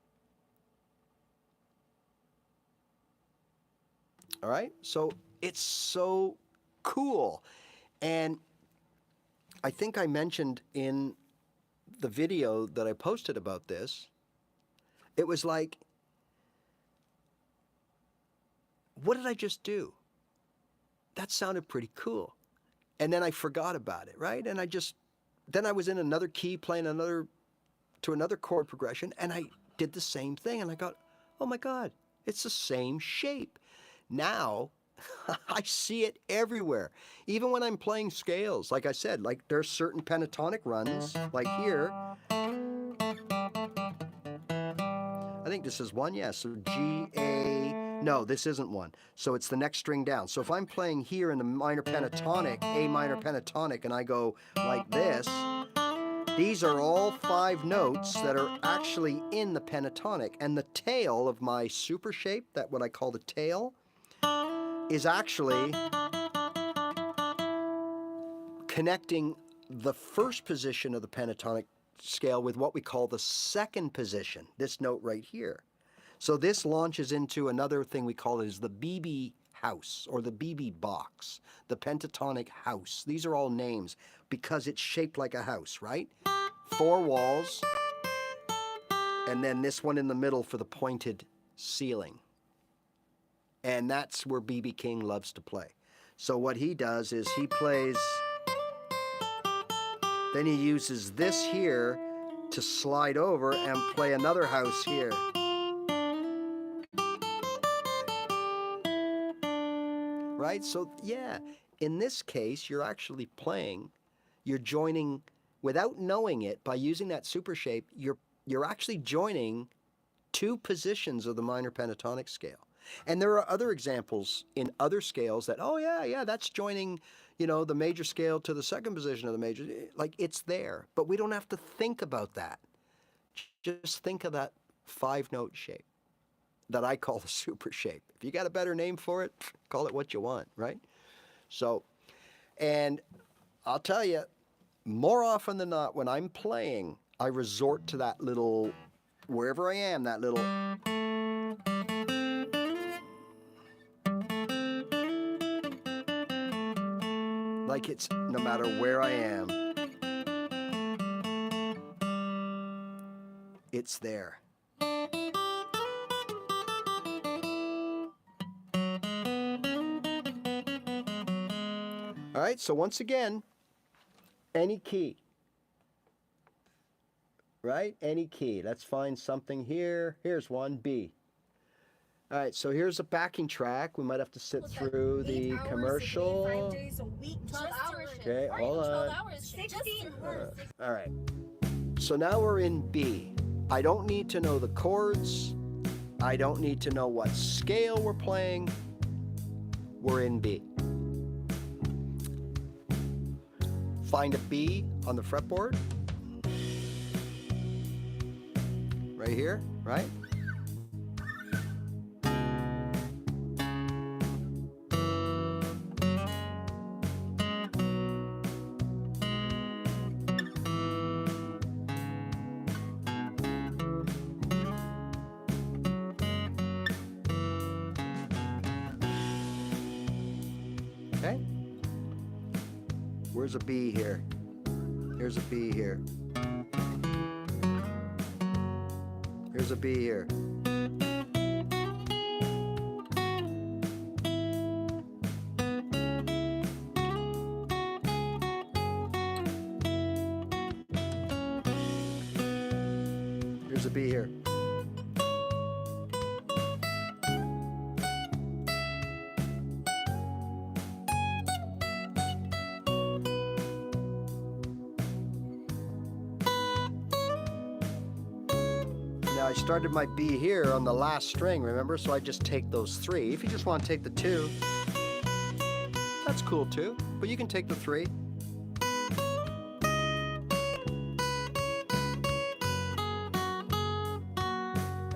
All right? So it's so cool. And I think I mentioned in the video that I posted about this, it was like, what did I just do? That sounded pretty cool. And then I forgot about it, right? And then I was in another key playing to another chord progression, and I did the same thing, and I got, oh my God, it's the same shape. Now, I see it everywhere. Even when I'm playing scales, like I said, like there's certain pentatonic runs, like here. I think this is one, yeah, so G, A, no, this isn't one. So it's the next string down. So if I'm playing here in the minor pentatonic, A minor pentatonic, and I go like this, these are all 5 notes that are actually in the pentatonic. And the tail of my super shape, that what I call the tail, is actually connecting the first position of the pentatonic scale with what we call the second position, this note right here. So this launches into another thing we call is the BB house or the BB box, the pentatonic house. These are all names because it's shaped like a house, right? 4 walls, and then this one in the middle for the pointed ceiling. And that's where B.B. King loves to play. So what he does is he plays, then he uses this here to slide over and play another house here. Right? So yeah, in this case, you're actually playing, you're joining, without knowing it, by using that super shape, you're actually joining 2 positions of the minor pentatonic scale. And there are other examples in other scales that, oh yeah, that's joining, you know, the major scale to the second position of the major, like it's there, but we don't have to think about that. Just think of that 5-note shape that I call the super shape. If you got a better name for it, call it what you want, right? So, and I'll tell you, more often than not, when I'm playing, I resort to that little, wherever I am, that little, like it's no matter where I am, it's there. All right, so once again, any key, right? Any key. Let's find something here. Here's one, B. All right, so here's a backing track. We might have to sit through the commercial.
5 days a week.
12 hours.
Okay, hold on.
12 hours.
16 hours.
All right, so now we're in B. I don't need to know the chords. I don't need to know what scale we're playing. We're in B. Find a B on the fretboard. Right here, right? Okay. Where's a B here? Here's a B here. Here's a B here. Here's a B here. Now I started my B here on the last string, remember? So I just take those 3. If you just want to take the 2, that's cool too, but you can take the 3.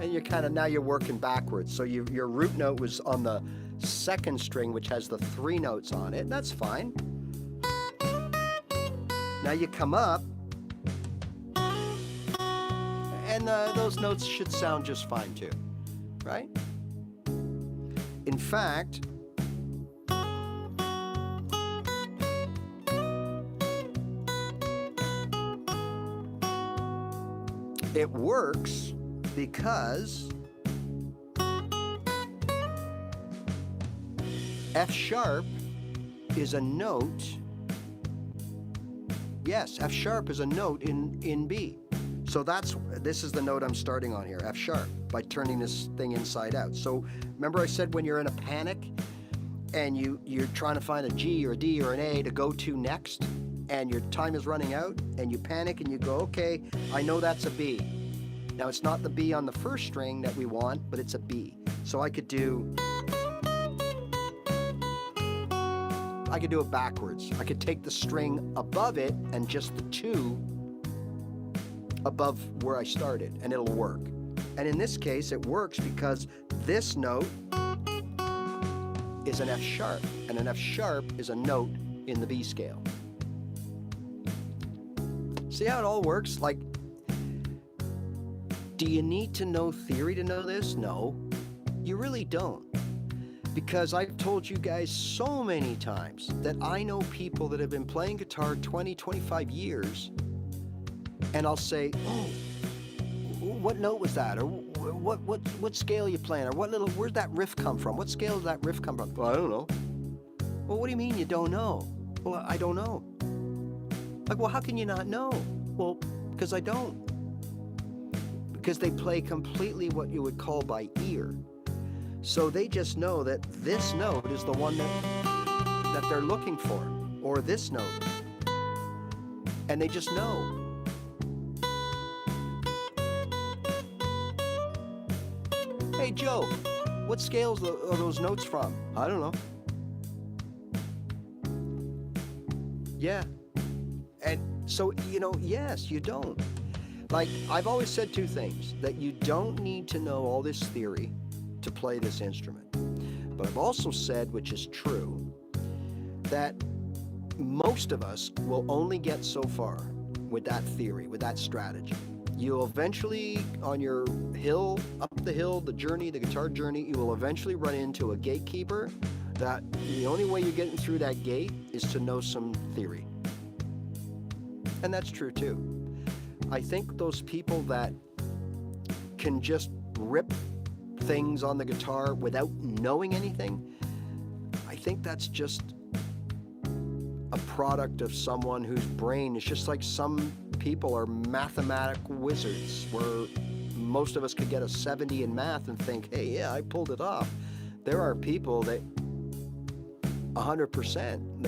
And you're kind of, now you're working backwards. So your root note was on the 2nd string, which has the 3 notes on it. That's fine. Now you come up, and those notes should sound just fine too, right? In fact, it works because F sharp is a note. Yes, F sharp is a note in B. So this is the note I'm starting on here, F sharp, by turning this thing inside out. So remember I said when you're in a panic and you're trying to find a G or a D or an A to go to next, and your time is running out, and you panic and you go, okay, I know that's a B. Now it's not the B on the 1st string that we want, but it's a B. So I could do it backwards. I could take the string above it and just the 2 above where I started, and it'll work. And in this case, it works because this note is an F sharp, and an F sharp is a note in the B scale. See how it all works? Like, do you need to know theory to know this? No, you really don't. Because I've told you guys so many times that I know people that have been playing guitar 20, 25 years, and I'll say, oh, what note was that? Or what scale are you playing? Or where'd that riff come from? What scale did that riff come from? Well, I don't know. Well, what do you mean you don't know? Well, I don't know. Like, well, how can you not know? Well, because I don't. Because they play completely what you would call by ear. So they just know that this note is the one that they're looking for, or this note. And they just know. Hey, Joe, what scales are those notes from? I don't know. Yeah. And so, yes, you don't. Like, I've always said two things, that you don't need to know all this theory to play this instrument. But I've also said, which is true, that most of us will only get so far with that theory, with that strategy. You'll eventually, on your hill, up the hill, the journey, the guitar journey, you will eventually run into a gatekeeper that the only way you're getting through that gate is to know some theory. And that's true too. I think those people that can just rip things on the guitar without knowing anything, I think that's just a product of someone whose brain is just like some people are mathematical wizards, where most of us could get a 70 in math and think, hey, yeah, I pulled it off. There are people that 100%,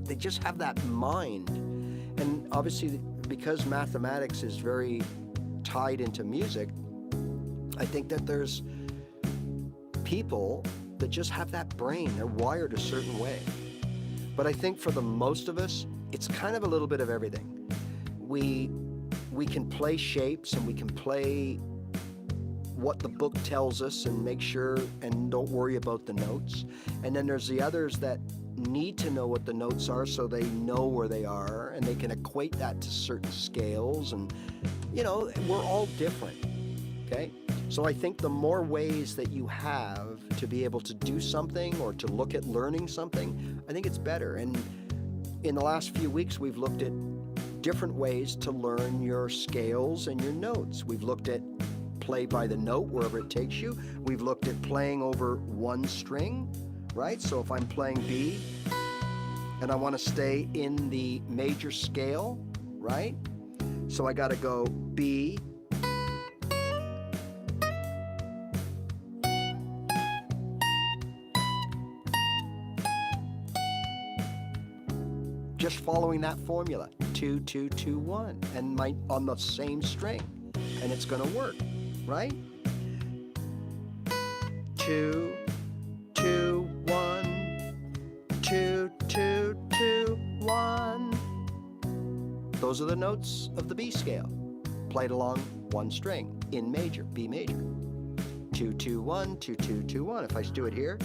they just have that mind. And obviously, because mathematics is very tied into music, I think that there's people that just have that brain. They're wired a certain way. But I think for the most of us, it's kind of a little bit of everything. We can play shapes and we can play what the book tells us and make sure and don't worry about the notes. And then there's the others that need to know what the notes are so they know where they are and they can equate that to certain scales. And, we're all different, okay? So I think the more ways that you have to be able to do something or to look at learning something, I think it's better. And in the last few weeks, we've looked at different ways to learn your scales and your notes. We've looked at play by the note wherever it takes you. We've looked at playing over one string, right? So if I'm playing B and I want to stay in the major scale, right? So I got to go B, just following that formula, 2, 2, 2, 1, and on the same string, and it's going to work, right? 2, 2, 1, 2, 2, 2, 1. Those are the notes of the B scale, played along one string in major, B major. 2, 2, 1, 2, 2, 2, 1. If I do it here,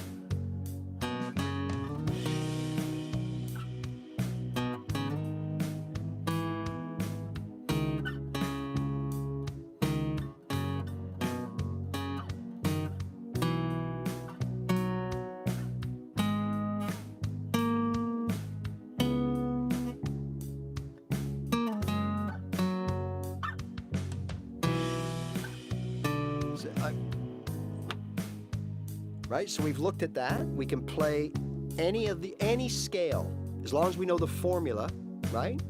right? So we've looked at that. We can play any scale as long as we know the formula, right?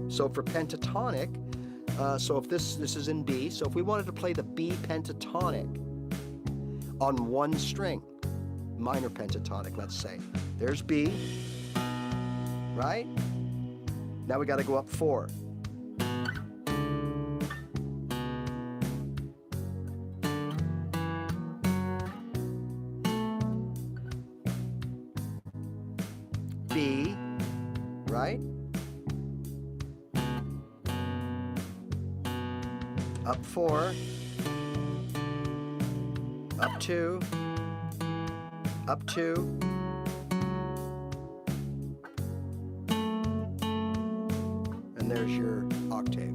So for pentatonic, so if this is in B, so if we wanted to play the B pentatonic on one string, minor pentatonic, let's say, there's B, right? Now we got to go up 4. B, right? Up 4, up 2, up 2, and there's your octave.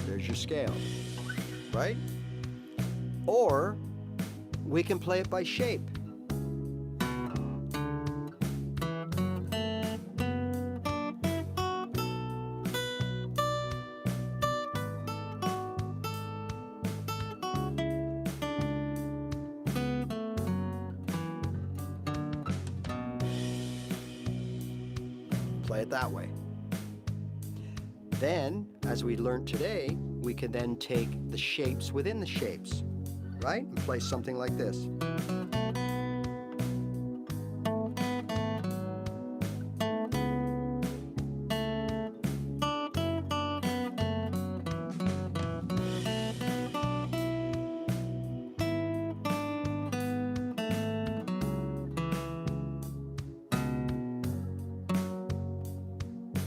There's your scale, right? Or we can play it by shape. Play it that way. Then, as we learned today, we can then take the shapes within the shapes, right? And play something like this.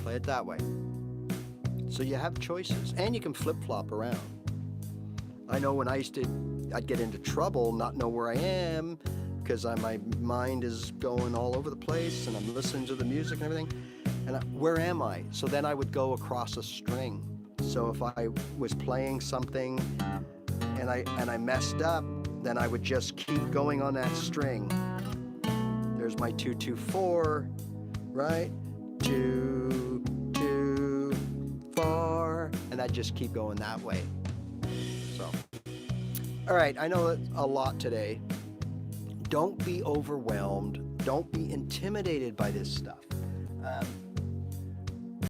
Play it that way. So you have choices, and you can flip-flop around. I know when I'd get into trouble, not know where I am, because my mind is going all over the place, and I'm listening to the music and everything. And where am I? So then I would go across a string. So if I was playing something and I messed up, then I would just keep going on that string. There's my 2, 2, 4, right? 2, 2, 4, and I'd just keep going that way. So, all right, I know that's a lot today. Don't be overwhelmed. Don't be intimidated by this stuff.